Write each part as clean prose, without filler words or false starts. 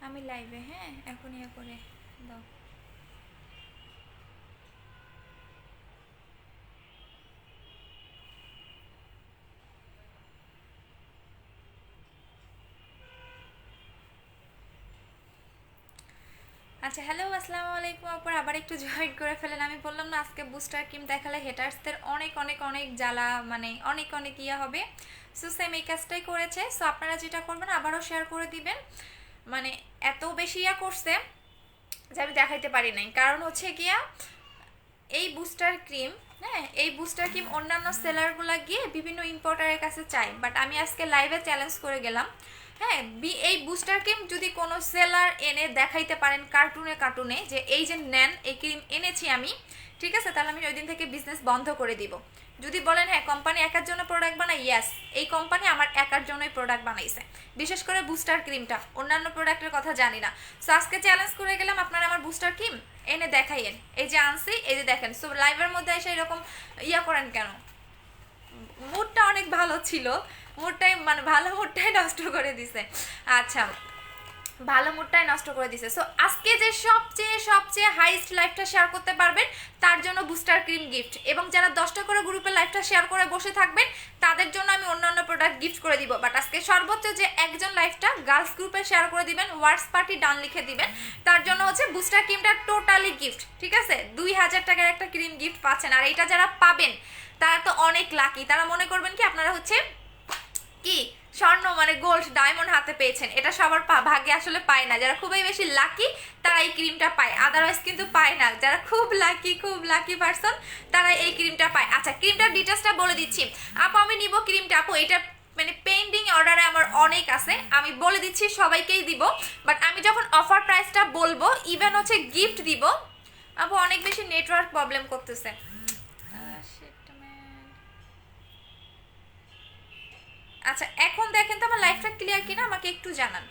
আমি লাইভে, হ্যাঁ এখন ইয়ে করে দাও। আচ্ছা হ্যালো, আসসালামু আলাইকুম আপুর, আবার একটু জয়েন করে ফেলেন। আমি বললাম না আজকে বুস্টার ক্রিম দেখালে হেটার্সদের অনেক অনেক অনেক জ্বালা, মানে অনেক অনেক ইয়া হবে। সো সেম এই কাজটাই করেছে। সো আপনারা যেটা করবেন আবারও শেয়ার করে দিবেন। মানে এত বেশি ইয়া করছে যে আমি দেখাইতে পারি নাই, কারণ হচ্ছে গিয়া এই বুস্টার ক্রিম, হ্যাঁ এই বুস্টার ক্রিম অন্যান্য সেলারগুলা গিয়ে বিভিন্ন ইম্পোর্টারের কাছে চাই, বাট আমি আজকে লাইভে চ্যালেঞ্জ করে গেলাম। হ্যাঁ এই বুস্টার ক্রিম যদি কোনো সেলার এনে দেখাইতে পারেন কার্টুনে কার্টুনে যে এই যে নেন এই ক্রিম এনেছি আমি, ঠিক আছে, তাহলে আমি ওই দিন থেকে বিজনেস বন্ধ করে দিব। যদি বলেন হ্যাঁ কোম্পানি একার জন্য প্রোডাক্ট বানায়, ইয়াস এই কোম্পানি আমার একার জন্যই প্রোডাক্ট বানাইছে, বিশেষ করে বুস্টার ক্রিমটা, অন্যান্য প্রোডাক্টের কথা জানি না। সো আজকে চ্যালেঞ্জ করে গেলাম, আপনারা আমার বুস্টার ক্রিম এনে দেখাইয়েন। এই যে আনছি, এই যে দেখেন। সো লাইভের মধ্যে এসে এরকম ইয়া করেন কেন? মুডটা অনেক ভালো ছিল, মুডটাই মানে ভালো মুডটাই নষ্ট করে দিছে। আচ্ছা, ভালো মুডটাই নষ্ট করে দিছে। সো আজকে যে সবচেয়ে সবচেয়ে হাইস্ট লাইফটা শেয়ার করতে পারবেন তার জন্য বুস্টার ক্রিম গিফট, এবং যারা 10টা করে গ্রুপে লাইফটা শেয়ার করে বসে থাকবেন তাদের জন্য আমি অন্যান্য প্রোডাক্ট গিফট করে দিব। বাট আজকে সর্বোচ্চ যে একজন লাইফটা গার্লস গ্রুপে শেয়ার করে দিবেন, ওয়ার্ডস পার্টি ডান লিখে দিবেন, তার জন্য হচ্ছে বুস্টার ক্রিমটা টোটালি গিফট, ঠিক আছে? 2000 টাকার একটা ক্রিম গিফট পাচ্ছেন। আর এটা যারা পাবেন তারা তো অনেক লাকি, তারা মনে করবেন কি আপনারা হচ্ছে কি স্বর্ণ মানে গোল্ড ডায়মন্ড হাতে পেয়েছেন। এটা সবার ভাগ্যে আসলে পায় না, যারা খুবই বেশি লাকি তারা এই ক্রিমটা পায়, আদারওয়াইজ কিন্তু পায় না। যারা খুব লাকি পারসন তারা এই ক্রিমটা পায়। আচ্ছা ক্রিমটার ডিটেলসটা বলে দিচ্ছি। আপু আমি নিব ক্রিমটা, আপু এটা মানে পেন্ডিং অর্ডারে আমার অনেক আছে, আমি বলে দিচ্ছি সবাইকেই দিব, বাট আমি যখন অফার প্রাইসটা বলবো ইভেন হচ্ছে গিফট দিব। আপু অনেক বেশি নেটওয়ার্ক প্রবলেম করতেছে। আচ্ছা এখন দেখেন তো আমার লাইফটা ক্লিয়ার কিনা, আমাকে একটু জানান।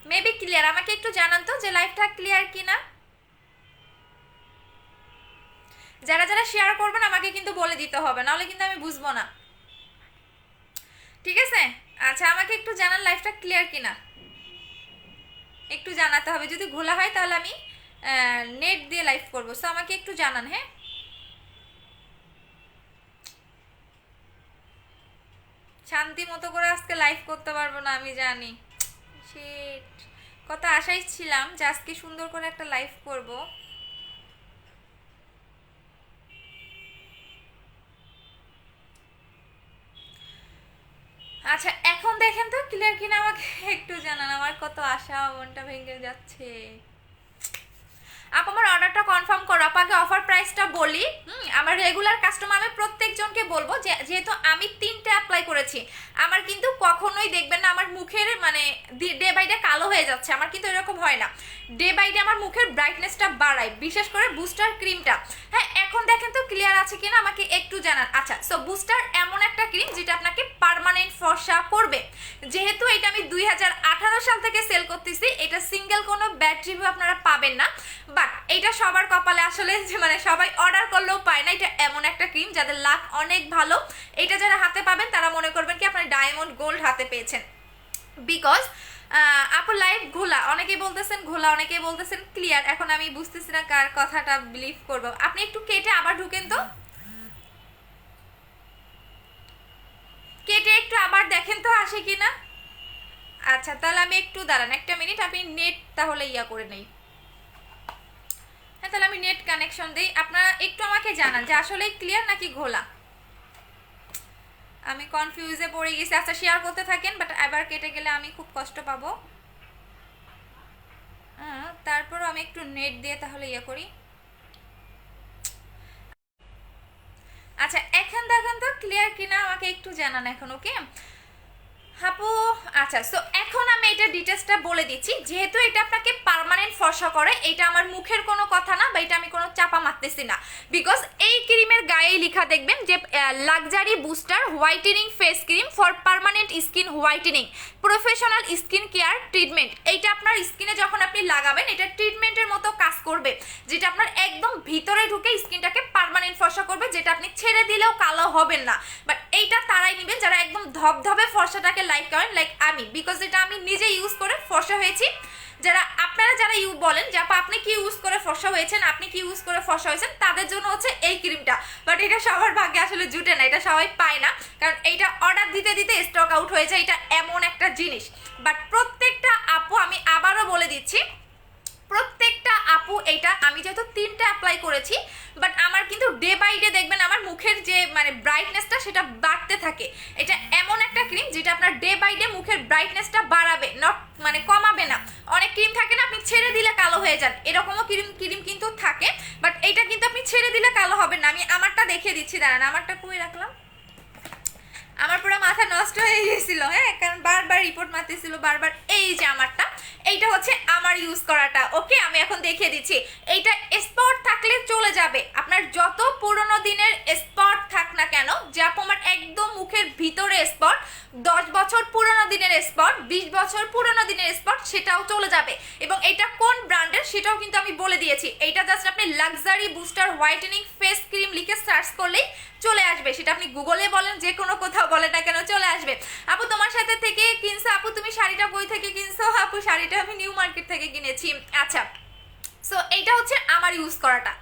মেবি ক্লিয়ার, আমাকে একটু জানান তো যে লাইফটা ক্লিয়ার কিনা। যারা যারা শেয়ার করবেন আমাকে কিন্তু বলে দিতে হবে, নাহলে কিন্তু আমি বুঝবো না, ঠিক আছে? আচ্ছা আমাকে একটু জানান লাইফটা ক্লিয়ার কিনা, একটু জানাতে হবে। যদি ঘোলা হয় তাহলে আমি নেট দিয়ে লাইভ করবো। সো আমাকে একটু জানান, হ্যাঁ। শান্তি মতো করে আজকে লাইভ করতে পারবো না আমি জানি, শিট। কত আশাই ছিলাম যে আজকে সুন্দর করে একটা লাইভ করব। আচ্ছা এখন দেখেন তো ক্লিয়ার কিনা, আমাকে একটু জানান, আমার কত আশা, মনটা ভেঙে যাচ্ছে। আপু আমার অর্ডারটা কনফার্ম করো, আপাকে অফার প্রাইসটা বলি। আমার রেগুলার কাস্টমার আমি প্রত্যেকজনকে বলবো যে যেহেতু আমি 3টে অ্যাপ্লাই করেছি, আমার কিন্তু কখনোই দেখবেন না আমার মুখের মানে ডে বাই ডে কালো হয়ে যাচ্ছে, আমার কিন্তু এরকম হয় না। ডে বাই ডে আমার মুখের ব্রাইটনেসটা বাড়ায়, বিশেষ করে বুস্টার ক্রিমটা। হ্যাঁ এখন দেখেন তো ক্লিয়ার আছে কিনা, আমাকে একটু জানান। আচ্ছা সো বুস্টার এমন একটা ক্রিম যেটা আপনাকে পার্মানেন্ট ফর্সা করবে। যেহেতু এটা আমি 2018 সাল থেকে সেল করতেছি, এটা সিঙ্গেল কোনো ব্যাড রিভিউ আপনারা পাবেন না, বাট এটা সবার কপালে আসলে মানে সবাই অর্ডার করলেও পায় না। এটা এমন একটা ক্রিম যাদের লাক অনেক ভালো, এটা যারা হাতে পাবেন তারা মনে করবেন কি আপনার ডায়মন্ড গোল্ড হাতে পেয়েছেন। বিকজ আপু লাইভ ঘোলা, অনেকেই বলতেছেন ঘোলা, অনেকেই বলতেছেন ক্লিয়ার, এখন আমি বুঝতেছি না কার কথাটা বিলিভ করবো। আপনি একটু কেটে আবার ঢুকেন তো, কেটে একটু আবার দেখেন তো আসে কিনা। আচ্ছা তাহলে আমি একটু দাঁড়ান, একটা মিনিট, আমি নেট তাহলে ইয়া করে নেই। হ্যাঁ তাহলে আমি নেট কানেকশন দিই, আপনারা একটু আমাকে জানান যে আসলে ক্লিয়ার নাকি ঘোলা। আমি কনফিউজে পড়ে গেছি। আচ্ছা শেয়ার করতে থাকেন, বাট এবার কেটে গেলে আমি খুব কষ্ট পাবো। তারপরও আমি একটু নেট দিয়ে তাহলে ইয়ে করি। আচ্ছা এখন দেখেন তো ক্লিয়ার কিনা, আমাকে একটু জানান এখন, ওকে? আপু আচ্ছা, সো এখন আমি এটা ডিটেলসটা বলে দিচ্ছি। যেহেতু এটা আপনাকে পার্মানেন্ট ফর্সা করে, এটা আমার মুখের কোনো কথা না বা এটা আমি কোনো চাপা মারতেছি না, বিকজ এই ক্রিমের গায়েই লেখা দেখবেন যে luxury booster whitening face cream for permanent skin whitening professional skin care treatment. এইটা আপনার স্কিনে যখন আপনি লাগাবেন এটা ট্রিটমেন্টের মতো কাজ করবে, যেটা আপনার একদম ভিতরে ঢুকে স্কিনটাকে পার্মানেন্ট ফর্সা করবে, যেটা আপনি ছেড়ে দিলেও কালো হবেন না। বাট এইটা তারাই নেবেন যারা একদম ধবধবে ফর্সাটাকে লাইক করেন, লাইক আমি, বিকজ এটা আমি নিজে ইউজ করে ফর্সা হয়েছি। আপনারা যারা বলেন যে আপনি কি ইউজ করে ফর্সা হয়েছেন, আপনি কি ইউজ করে ফর্সা হয়েছেন, তাদের জন্য হচ্ছে এই ক্রিমটা। বাট এটা সবার ভাগ্যে আসলে জুটে না, এটা সবাই পায় না, কারণ এইটা অর্ডার দিতে দিতে স্টক আউট হয়ে যায়। এটা এমন একটা জিনিস। বাট প্রত্যেকটা আপু, আমি আবারও বলে দিচ্ছি, প্রত্যেকটা আপু এটা আমি যেহেতু 3টা অ্যাপ্লাই করেছি, বাট আমার কিন্তু ডে বাই ডে দেখবেন আমার মুখের যে মানে ব্রাইটনেসটা সেটা বাড়তে থাকে। এটা এমন একটা ক্রিম যেটা আপনার ডে বাই ডে মুখের ব্রাইটনেসটা বাড়াবে, নট মানে কমাবে না। অনেক ক্রিম থাকে না আপনি ছেড়ে দিলে কালো হয়ে যান, এরকমও ক্রিম কিন্তু থাকে, বাট এটা কিন্তু আপনি ছেড়ে দিলে কালো হবে না। আমি আমারটা দেখিয়ে দিচ্ছি, দাঁড়ান আমারটা কই রাখলাম, আমার পুরো মাথা নষ্ট হয়ে গিয়েছিল, হ্যাঁ, কারণ বারবার রিপোর্ট মারতেছিল বারবার। এই যে আমারটা, এইটা হচ্ছে আমার ইউজ করাটা। ওকে, আমি এখন দেখিয়ে দিচ্ছি। এইটা স্পট থাকলে চলে যাবে, আপনার যত পুরনো দিনের স্পট থাক না কেন, যে আপু আমার একদম মুখের ভিতরে স্পট, 10 বছর পুরনো দিনের স্পট, 20 বছর পুরনো দিনের স্পট, সেটাও চলে যাবে। এবং এটা কোন ব্র্যান্ডের সেটাও কিন্তু আমি বলে দিয়েছি। এইটা জাস্ট আপনি luxury booster whitening face cream লিখে সার্চ করলেই চলে আসবে, সেটা আপনি গুগলে বলেন, যে কোনো কোথাও বলে না কেন চলে আসবে। আপু তোমার সাথে থেকে কিনছো, আপু তুমি শাড়িটা কই থেকে কিনছো? আপু শাড়িটা আমি নিউ মার্কেট থেকে কিনেছি। আচ্ছা, সো এইটা হচ্ছে আমার ইউজ করাটা।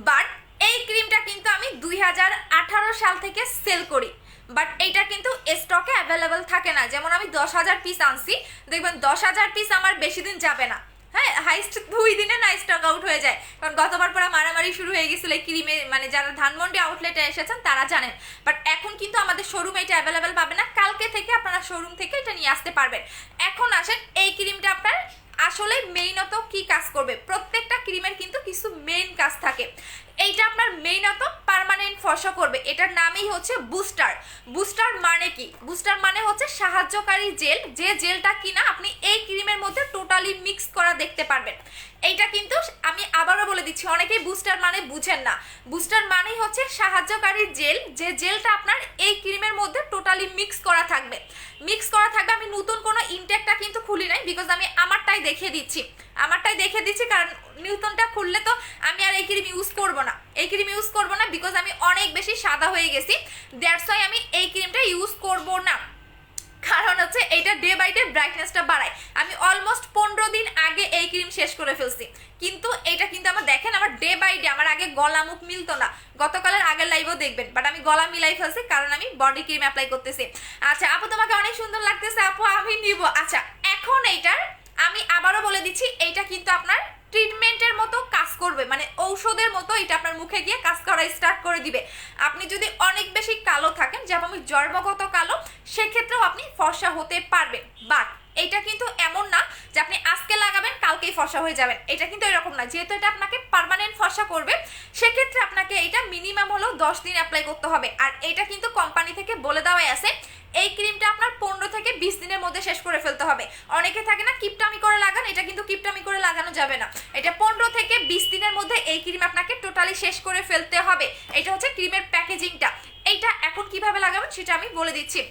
বাট এই ক্রিমটা কিন্তু আমি 2018 সাল থেকে সেল করি, বাট এইটা কিন্তু স্টকে অ্যাভেলেবল থাকে না। যেমন আমি 10,000 পিস আনছি, দেখবেন 10,000 পিস আমার বেশি দিন যাবে না, হ্যাঁ, হাইস্ট 2 দিনে না স্টক আউট হয়ে যায়। কারণ গতবার পরে মারামারি শুরু হয়ে গেছিল এই ক্রিমে, মানে যারা ধানমন্ডি আউটলেটে এসেছেন তারা জানেন। বাট এখন কিন্তু আমাদের শোরুমে এটা অ্যাভেলেবেল পাবে না, কালকে থেকে আপনারা শোরুম থেকে এটা নিয়ে আসতে পারবেন। এখন আসেন, এই ক্রিমটা আপনার আসলে মেইনত কি কাজ করবে। প্রত্যেকটা ক্রিমের কিন্তু কিছু মেইন কাজ থাকে। এইটা আপনার মেইনত পার্মানেন্ট ফর্সা করবে। এটার নামই হচ্ছে বুস্টার। বুস্টার মানে কি? বুস্টার মানে হচ্ছে সাহায্যকারী জেল, যে জেলটা কিনা আপনি এই ক্রিমের মধ্যে টোটালি মিক্স করা দেখতে পারবেন। এইটা কিন্তু আমি আবারও বলে দিচ্ছি, অনেকেই বুস্টার মানে বুঝেন না। বুস্টার মানেই হচ্ছে সাহায্যকারী জেল, যে জেলটা আপনার এই ক্রিমের মধ্যে টোটালি মিক্স করা থাকবে। মিক্স করা থাকবে। আমি নতুন কোনো ইনটেকটা কিন্তু খুলি নাই, বিকজ আমি আমারটাই দেখিয়ে দিচ্ছি, কারণ নিউটনটা খুললে তো আমি আর এই ক্রিম ইউজ করবো না, বিকজ আমি অনেক বেশি সাদা হয়ে গেছি। দ্যাটস ওয়াই আমি এই ক্রিমটা ইউজ করবো না। কারণ হচ্ছে এইটা ডে বাই ডে ব্রাইটনেসটা বাড়ায়। আমি অলমোস্ট 15 দিন আগে এই ক্রিম শেষ করে ফেলছি, কিন্তু এটা কিন্তু আমার দেখেন আমার ডে বাই ডে, আমার আগে গলা মুখ মিলতো না, গতকালের আগের লাইভও দেখবেন, বাট আমি গলা মিলাই ফেলছি কারণ আমি বডি ক্রিম অ্যাপ্লাই করতেছি। আচ্ছা আপু তোমাকে অনেক সুন্দর লাগতেছে, আপু আমি নিব। আচ্ছা এখন এইটার আমি আবারও বলে দিচ্ছি, এইটা কিন্তু আপনার ট্রিটমেন্টের মতো কাজ করবে, মানে ঔষধের মতো এটা আপনার মুখে গিয়ে কাজ করা স্টার্ট করে দিবে। আপনি যদি অনেক বেশি কালো থাকেন, যেমন আমি জন্মগত কালো, সেক্ষেত্রেও আপনি ফর্সা হতে পারবেন। বাট এটা কিন্তু এমন না যে আপনি আজকে লাগাবেন কালকেই ফর্সা হয়ে যাবেন, এটা কিন্তু এরকম না। যেহেতু এটা আপনাকে পার্মানেন্ট ফর্সা করবে, সেক্ষেত্রে আপনাকে এটা মিনিমাম হলেও 10 দিন অ্যাপ্লাই করতে হবে। আর এটা কিন্তু কোম্পানি থেকে বলে দেওয়াই আছে, এই ক্রিমটা আপনার 15 থেকে 20 দিনের মধ্যে শেষ করে ফেলতে হবে। অনেকে থাকে না কিপটামি করে লাগান, এটা কিন্তু কিপটামি করে লাগানো যাবে না। এটা 15 থেকে 20 দিনের মধ্যে এই ক্রিম আপনাকে টোটালি শেষ করে ফেলতে হবে। এটা হচ্ছে ক্রিমের প্যাকেজিংটা। এইটা এখন কিভাবে লাগাবেন সেটা আমি বলে দিচ্ছি।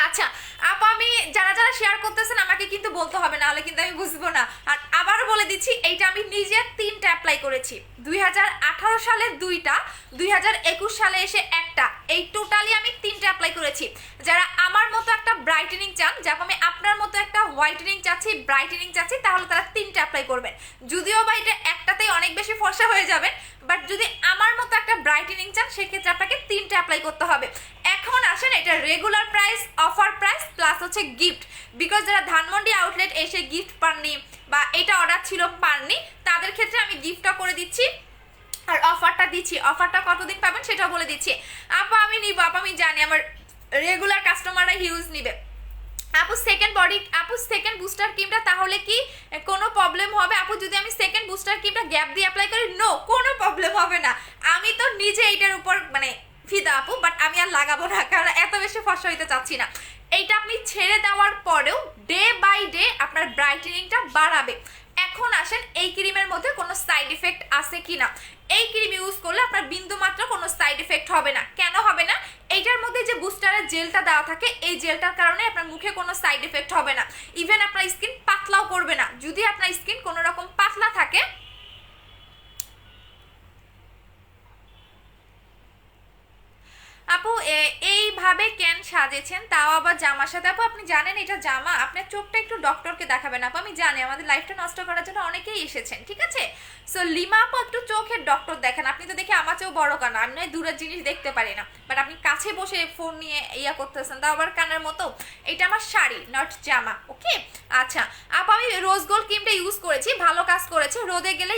আচ্ছা আপা, আমি যারা যারা শেয়ার করতেছেন আমাকে কিন্তু বলতে হবে, নাহলে কিন্তু আমি বুঝবো না। আর আবার বলে দিচ্ছি, এইটা আমি নিজে 3টা অ্যাপ্লাই করেছি, 2018 সালে 2টা, 2021 সালে এসে একটা, এই টোটালি আমি 3টা অ্যাপ্লাই করেছি। যারা আমার মতো একটা ব্রাইটেনিং চান, যাকে আমি আপনার মতো একটা হোয়াইটেনিং চাচ্ছি, ব্রাইটেনিং চাচ্ছি, তাহলে তারা 3টা অ্যাপ্লাই করবেন। যদিও বা এটা একটাতেই অনেক বেশি ফর্সা হয়ে যাবেন, বাট যদি আমার মতো একটা ব্রাইটেনিং চান সেক্ষেত্রে আপনাকে 3টা অ্যাপ্লাই করতে হবে। এখন আসেন, এটা regular price, offer price plus হচ্ছে গিফট। বিকজ যারা ধানমন্ডি আউটলেট এসে গিফট পাননি বা এটা অর্ডার ছিল পাননি, তাদের ক্ষেত্রে আমি গিফটটা করে দিচ্ছি আর অফারটা দিচ্ছি। অফারটা কতদিন পাবেন সেটাও বলে দিচ্ছি। আপা আমি নিব, আপা আমি জানি আমার রেগুলার কাস্টমাররা হিউজ নিবে। আপু সেকেন্ড বুস্টার ক্রিমটা তাহলে কি কোনো প্রবলেম হবে? আপু যদি আমি সেকেন্ড বুস্টার ক্রিমটা গ্যাপ দিয়ে অ্যাপ্লাই করি, নো, কোনো প্রবলেম হবে না। আমি তো নিজে এইটার উপর মানে ফিদা আপু, বাট আমি আর লাগাবো না, কারণ এত বেশি ফর্সা হইতে চাচ্ছি না। এইটা আপনি ছেড়ে দেওয়ার পরেও ডে বাই ডে আপনার ব্রাইটেনিংটা বাড়াবে। এখন আসেন এই ক্রিমের মধ্যে কোনো সাইড এফেক্ট আছে কিনা। এই ক্রিম ইউজ করলে আপনার বিন্দু মাত্র কোনো সাইড এফেক্ট হবে না। কেন হবে না? এইটার মধ্যে যে বুস্টারের জেলটা দেওয়া থাকে, এই জেলটার কারণে আপনার মুখে কোনো সাইড এফেক্ট হবে না, ইভেন আপনার স্কিন পাতলাও করবে না। যদি আপনার স্কিন কোনো রকম পাতলা থাকে, আপু এইভাবে কেন সাজেছেন, তাও আবার জামার সাথে? আপু আপনি জানেন এটা জামা, আপনার চোখটা একটু ডক্টরকে দেখাবেন আপু। আমি জানি আমাদের লাইফটা নষ্ট করার জন্য অনেকেই এসেছেন, ঠিক আছে? সো লিমা আপু একটু চোখের ডক্টর দেখেন। আপনি তো দেখে আমার চেয়েও বড় কানা, আমি নয় দূরের জিনিস দেখতে পারি না, বাট আপনি কাছে বসে ফোন নিয়ে ইয়া করতেছেন, তাও আবার কানের মতো। এটা আমার শাড়ি, নট জামা, ওকে? আচ্ছা আপু আমি রোজ গোল্ড ক্রিমটা ইউজ করেছি, ভালো কাজ করেছে। রোদে গেলে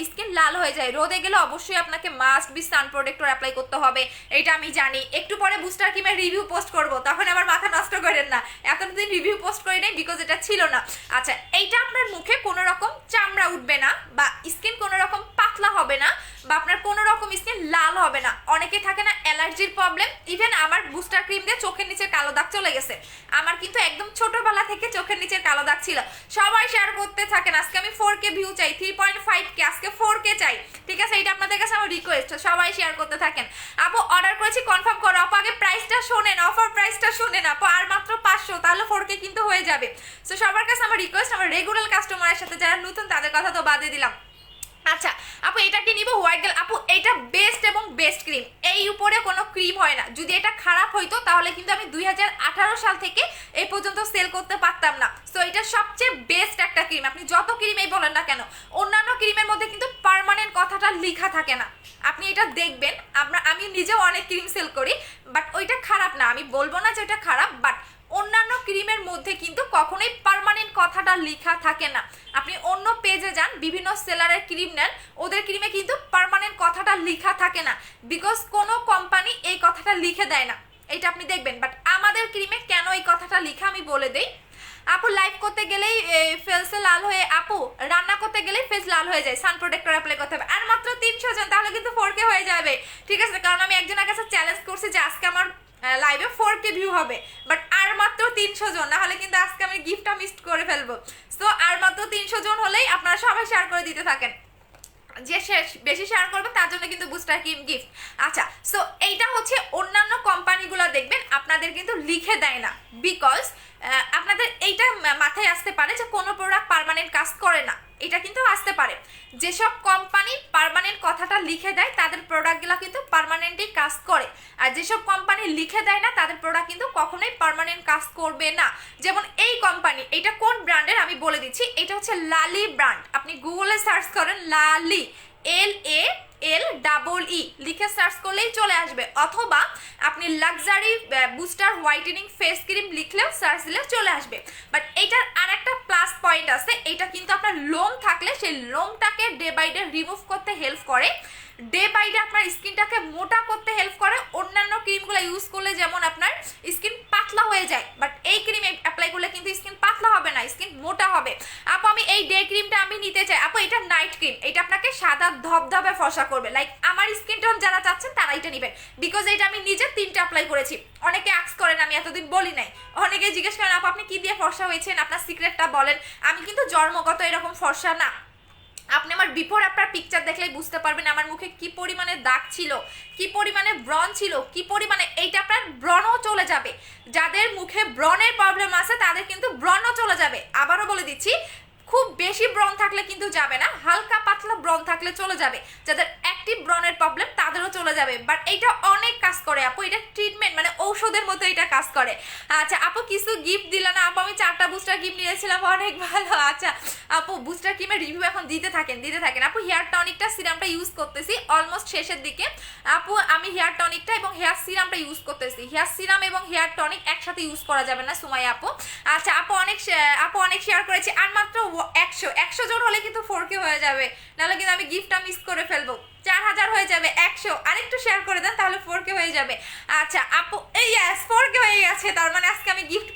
স্কিন লাল হয়ে যায়, রোদে গেলে অবশ্যই আপনাকে must be sun protector apply করতে হবে, এটা আমি জানি। একটু পরে বুস্টার ক্রিমের রিভিউ পোস্ট করব, তখন আমার মাথা নষ্ট করেন না, এতদিন রিভিউ পোস্ট করি নাই বিকজ এটা ছিল না। আচ্ছা এইটা আপনার মুখে কোনো রকম চামড়া উঠবে না, বা স্কিন কোনো রকম পাতলা হবে না, বা আপনার কোনো রকম স্কিন লাল হবে না। অনেকে থাকে না অ্যালার্জির প্রবলেম, ইভেন আমার বুস্টার ক্রিম দিয়ে চোখের নিচে কালো দাগ চলে গেছে। আমার কিন্তু একদম ছোটবেলা থেকে চোখের নিচে কালো দাগ ছিল। সবাই শেয়ার করতে থাকেন, আজকে আমি 4K ভিউ চাই, 3.5K, আজকে 4K চাই, ঠিক আছে? এটা আপনাদের কাছে আমার রিকোয়েস্ট, সবাই শেয়ার করতে থাকেন। আপু অর্ডার করেছি, কনফার্ম করো আপু। আগে প্রাইসটা শোনেন, অফার প্রাইসটা শোনেন আপু, আর মাত্র 500, তাহলে 4K কিন্তু হয়ে যাবে। সো সবার কাছে আমার রিকোয়েস্ট, আমার রেগুলার কাস্টমারের সাথে যারা নতুন তাদের কথা তো বাদে দিলাম। আচ্ছা আপু এটা কি নিব? হোয়াইট গার্ল আপু এটা বেস্ট এবং বেস্ট ক্রিম, এই উপরে কোনো ক্রিম হয় না। যদি এটা খারাপ হইতো তাহলে কিন্তু আমি 2018 সাল থেকে এই পর্যন্ত সেল করতে পারতাম না। সো এটা সবচেয়ে বেস্ট একটা ক্রিম, আপনি যত ক্রিমেই বলেন না কেন। অন্যান্য ক্রিমের মধ্যে কিন্তু পার্মানেন্ট কথাটা লেখা থাকে না, আপনি এটা দেখবেন। আমি নিজেও অনেক ক্রিম সেল করি, বাট ওইটা খারাপ না, আমি বলবো না যে ওইটা খারাপ, বাট অন্যান্য ক্রিমের মধ্যে কিন্তু কখনোই পার্মানেন্ট কথাটা লেখা থাকে না। আপনি অন্য পেজে যান, বিভিন্ন সেলারের ক্রিম নেন, ওদের ক্রিমে কিন্তু পার্মানেন্ট কথাটা লেখা থাকে না, বিকজ কোনো কোম্পানি এই কথাটা লিখে দেয় না, এটা আপনি দেখবেন। বাট আমাদের ক্রিমে কেন এই কথাটা লেখা আমি বলে দেই। আপু লাইভ করতে গেলেই ফেসে লাল হয়ে, আপু রান্না করতে গেলেই ফেস লাল হয়ে যায়, সান প্রোটেক্টর অ্যাপ্লাই করতে হবে। আর মাত্র 300 জন, তাহলে কিন্তু 4K হয়ে যাবে, ঠিক আছে? কারণ আমি একজনের কাছে চ্যালেঞ্জ করছি যে আজকে আমার লাইভে 4K ভিউ হবে, বাট আর মাত্র 300 জন, না হলে কিন্তু আজকে আমি গিফটটা মিস করে ফেলবো। সো আর মাত্র 300 জন হলেই আপনারা সবাই শেয়ার করে দিতে থাকেন, যে বেশি শেয়ার করবে তার জন্য কিন্তু বুস্টার ক্রিম গিফট। আচ্ছা সো এইটা হচ্ছে অন্যান্য কোম্পানিগুলো দেখবেন আপনাদের কিন্তু লিখে দেয় না, বিকজ আপনাদের এইটা মাথায় আসতে পারে যে কোনো প্রোডাক্ট পার্মানেন্ট কাজ করে না, এটা কিন্তু আসতে পারে। যেসব কোম্পানি পার্মানেন্ট কথাটা লিখে দেয় তাদের প্রোডাক্টগুলো কিন্তু পার্মানেন্টই কাজ করে, আর যেসব কোম্পানি লিখে দেয় না তাদের প্রোডাক্ট কিন্তু কখনোই পার্মানেন্ট কাজ করবে না। যেমন এই কোম্পানি, এটা কোন ব্র্যান্ডের আমি বলে দিচ্ছি, এটা হচ্ছে লালি ব্র্যান্ড। আপনি গুগলে সার্চ করেন লালি, LALEE লিখে সার্চ করলেই চলে আসবে, অথবা আপনি luxury booster whitening face cream লিখলেও সার্চ দিলেও চলে আসবে। বাট এইটার আর একটা প্লাস পয়েন্ট আছে, এটা কিন্তু আপনার লোম থাকলে সেই লোমটাকে ডে বাই ডে রিমুভ করতে হেল্প করে, ডে বাই ডে আপনার স্কিনটাকে মোটা করতে হেল্প করে। অন্যান্য ক্রিমগুলো ইউজ করলে যেমন আপনার স্কিন পাতলা হয়ে যায়, বাট এই ক্রিম অ্যাপ্লাই করলে কিন্তু স্কিন পাতলা হবে না, স্কিন মোটা হবে। আপু আমি এই ডে ক্রিমটা আমি নিতে চাই। আপু এটা নাইট ক্রিম, এটা আপনাকে সাদা ধবধবে ফসা করবে, লাইক আমার স্কিন টোন যারা চাচ্ছেন তারা এটা নেবেন, বিকজ এটা আমি নিজে 3টা অ্যাপ্লাই করেছি। অনেকে আক্স করেন, আমি এতদিন বলি নাই, অনেকে জিজ্ঞেস করেন আপু আপনি কি দিয়ে ফর্সা হয়েছেন, আপনার সিক্রেটটা বলেন। আমি কিন্তু জন্মগত এরকম ফর্সা না, আপনি আমার বিফোর আফটার পিকচার দেখলেই বুঝতে পারবেন আমার মুখে কি পরিমাণে দাগ ছিল, কি পরিমাণে ব্রণ ছিল, কি পরিমাণে। এইটা আপনার ব্রণও চলে যাবে, যাদের মুখে ব্রণের প্রবলেম আছে তাদের কিন্তু ব্রণও চলে যাবে। আবারও বলে দিচ্ছি, খুব বেশি ব্রণ থাকলে কিন্তু যাবে না, হালকা পাতলা ব্রণ থাকলে চলে যাবে। যাদের অ্যাক্টিভ ব্রণের প্রবলেম তাদেরও চলে যাবে। বাট এইটা অনেক কাজ করে আপু, এটা ট্রিটমেন্ট মানে ঔষধের মতো এটা কাজ করে। আচ্ছা আপু কিছু গিফট দিল না? আপু আমি 4টা বুস্টার গিফট নিয়েছিলাম, অনেক ভালো। আচ্ছা আপু বুস্টার ক্রিমের রিভিউ এখন দিতে থাকেন। আপু হেয়ার টনিকটা সিরামটা ইউজ করতেছি অলমোস্ট শেষের দিকে। আপু আমি হেয়ার টনিকটা এবং হেয়ার সিরামটা ইউজ করতেছি। হেয়ার সিরাম এবং হেয়ার টনিক একসাথে ইউজ করা যাবে না সুমাইয়া আপু। আচ্ছা আপু অনেক শেয়ার করেছি, আর মাত্র 100 জন হলে কিন্তু 4K হয়ে যাবে, নাহলে কিন্তু আমি গিফটটা মিস করে ফেলবো। 4000 হয়ে যাবে, 100 আরেকটু শেয়ার করে দেন তাহলে 4K হয়ে যাবে। আচ্ছা আপু এই 4K হয়ে গেছে, তার মানে আজকে আমি গিফট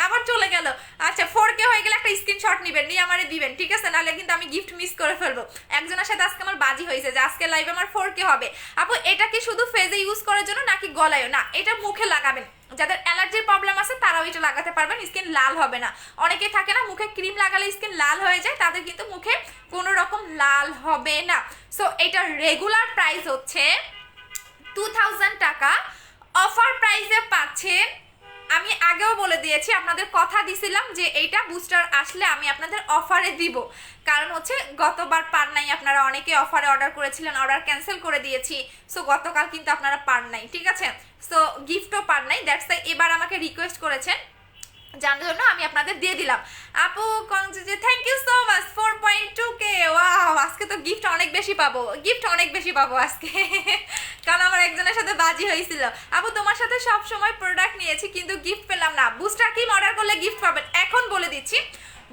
আবার চলে গেল। আচ্ছা 4K হয়ে গেলে একটা স্ক্রিনশট নেবেন, নিয়ে আমারে দিবেন, ঠিক আছে? নাহলে কিন্তু আমি গিফট মিস করে ফেলবো। একজনের সাথে আজকে আমার বাজি হয়েছে যে আজকে লাইভে আমার 4K হবে। আপু এটা কি শুধু ফেসে ইউজ করার জন্য নাকি গলায়ও? না, এটা মুখে লাগাবেন, যাদের অ্যালার্জির প্রবলেম আছে তারাও এটা লাগাতে পারবেন, স্কিন লাল হবে না। অনেকে থাকে না মুখে ক্রিম লাগালে স্কিন লাল হয়ে যায়, তাদের কিন্তু মুখে কোনো রকম লাল হবে না। সো এটার রেগুলার প্রাইস হচ্ছে 2000 টাকা, অফার প্রাইসে পাচ্ছেন। আমি আগেও বলে দিয়েছি, আপনাদের কথা দিছিলাম যে এইটা বুস্টার আসলে আমি আপনাদের অফারে দিব, কারণ হচ্ছে গতবার পার নাই, আপনারা অনেকে অফারে অর্ডার করেছিলেন, অর্ডার ক্যান্সেল করে দিয়েছি। সো গতকাল কিন্তু আপনারা পার নাই, ঠিক আছে, সো গিফটও পার নাই, দ্যাটস ওয়াই এবার আমাকে রিকোয়েস্ট করেছেন, যার জন্য আমি আপনাদের দিয়ে দিলাম। আপু যে thank you so much 4.2K। Wow, আজকে তো গিফট অনেক বেশি পাবো, গিফট অনেক বেশি পাবো আজকে কারণ আমার একজনের সাথে বাজি হয়েছিল। আপু তোমার সাথে সব সময় প্রোডাক্ট নিয়েছি কিন্তু গিফট পেলাম না, বুস্টার ক্রিম অর্ডার করলে গিফট পাবেন। এখন বলে দিচ্ছি,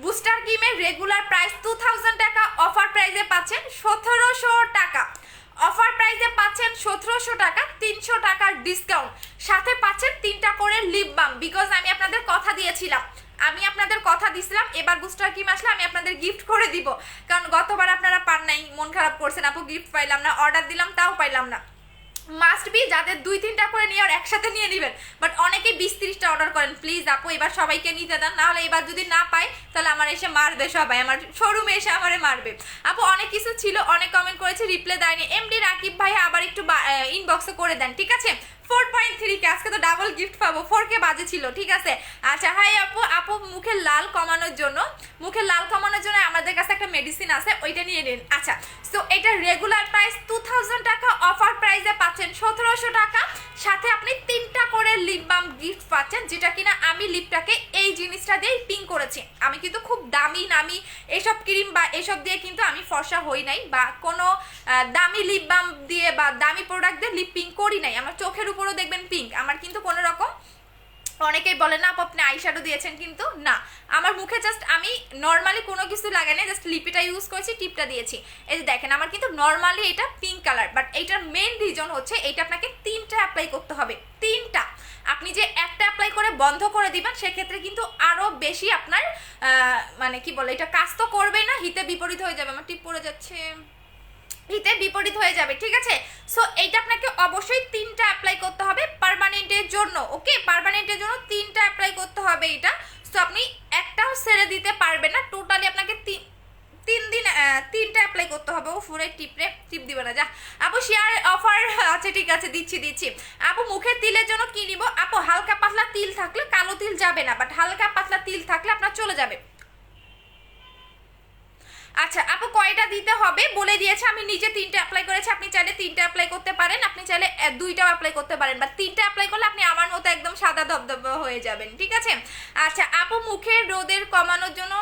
বুস্টার ক্রিমের রেগুলার প্রাইস 2000 টাকা, অফার প্রাইসে পাচ্ছেন 1700 টাকা। অফার প্রাইসে পাচ্ছেন 1700 টাকা, 300 টাকার ডিসকাউন্ট, সাথে পাচ্ছেন 3টা করে লিপ বাম। বিকজ আমি আপনাদের কথা দিয়েছিলাম, আমি আপনাদের কথা দিছিলাম এবার বুস্টার ক্রিম আসলে আমি আপনাদের গিফট করে দিব, কারণ গতবার আপনারা পান নাই, মন খারাপ করছেন আপু গিফট পাইলাম না, অর্ডার দিলাম তাও পাইলাম না। মাস্ট বি যাদের 2-3টা করে নিয়ে আর একসাথে নিয়ে নেবেন, বাট অনেকে 20-30টা অর্ডার করেন, প্লিজ আপু এবার সবাইকে নিতে দেন, নাহলে এবার যদি না পাই তাহলে আমার এসে মারবে সবাই, আমার শোরুমে এসে আমারে মারবে। আপু অনেক কিছু ছিল, অনেক কমেন্ট করেছে, রিপ্লাই দেয়নি। এমডি রাকিব ভাই আবার একটু ইনবক্সে করে দেন, ঠিক আছে। 4.3K, আজকে তো ডাবল গিফট পাবো, 4K বাজে ছিল, ঠিক আছে। আচ্ছা হাই আপু, আপু মুখের লাল কমানোর জন্য, মুখের লাল কমানোর জন্য আমাদের কাছে একটা মেডিসিন আছে, ওইটা নিয়ে নিন। আচ্ছা, সো এটা রেগুলার প্রাইস 2000 টাকা, অফার প্রাইসে পাচ্ছেন 1700 টাকা, সাথে আপনি 3টা করে লিপ বাম গিফট পাচ্ছেন, যেটা কিনা আমি লিপটাকে এই জিনিসটা দিয়েই পিং করেছি। আমি কিন্তু খুব দামি নামি এসব ক্রিম বা এসব দিয়ে কিন্তু আমি ফর্সা হই নাই, বা কোনো দামি লিপ বাম দিয়ে বা দামি প্রোডাক্ট দিয়ে লিপ পিং করি নাই। আমার চোখের উপরও দেখবেন পিঙ্ক, আমার কিন্তু কোনো রকম, অনেকেই বলে না আপু আপনি আইশ্যাডো দিয়েছেন, কিন্তু না, আমার মুখে জাস্ট আমি নর্মালি কোনো কিছু লাগাই নাই, জাস্ট লিপিটা ইউজ করেছি, টিপটা দিয়েছি। এই যে দেখেন আমার কিন্তু নর্মালি এটা পিঙ্ক কালার, বাট এইটার মেইন রিজন হচ্ছে এইটা আপনাকে 3টা অ্যাপ্লাই করতে হবে, 3টা। আপনি যে একটা অ্যাপ্লাই করে বন্ধ করে দিবেন সেক্ষেত্রে কিন্তু আরও বেশি আপনার মানে কি বলে, এটা কাজ তো করবে না, হিতে বিপরীত হয়ে যাবে। আমার টিপ পড়ে যাচ্ছে, হিতে বিপরীত হয়ে যাবে, ঠিক আছে। সো এইটা আপনাকে অবশ্যই 3টা অ্যাপ্লাই করতে হবে পার্মানেন্টের জন্য, ওকে, পার্মানেন্টের জন্য 3টা অ্যাপ্লাই করতে হবে এটা। সো আপনি একটাও ছেড়ে দিতে পারবেন না, টোটালি আপনাকে 3 দিন 3টা অ্যাপ্লাই করতে হবে। ও ফুরে টিপ দিবে না, যা আপু শেয়ার অফার আছে, ঠিক আছে দিচ্ছি। আপু মুখের তিলের জন্য কি নিব? আপু হালকা পাতলা তিল থাকলে, কালো তিল যাবে না, বাট হালকা পাতলা তিল থাকলে আপনার চলে যাবে। আচ্ছা আপু কয়টা দিতে হবে বলে দিয়েছে, আমি নিজে 3টা অ্যাপ্লাই করেছি, আপনি চাইলে 3টা অ্যাপ্লাই করতে পারেন, আপনি চাইলে 2টাও অ্যাপ্লাই করতে পারেন, বা 3টা অ্যাপ্লাই করলে আপনি আমার মতো একদম সাদা ধবধবে হয়ে যাবেন, ঠিক আছে। আচ্ছা আপু মুখের রোদের কমানোর জন্য,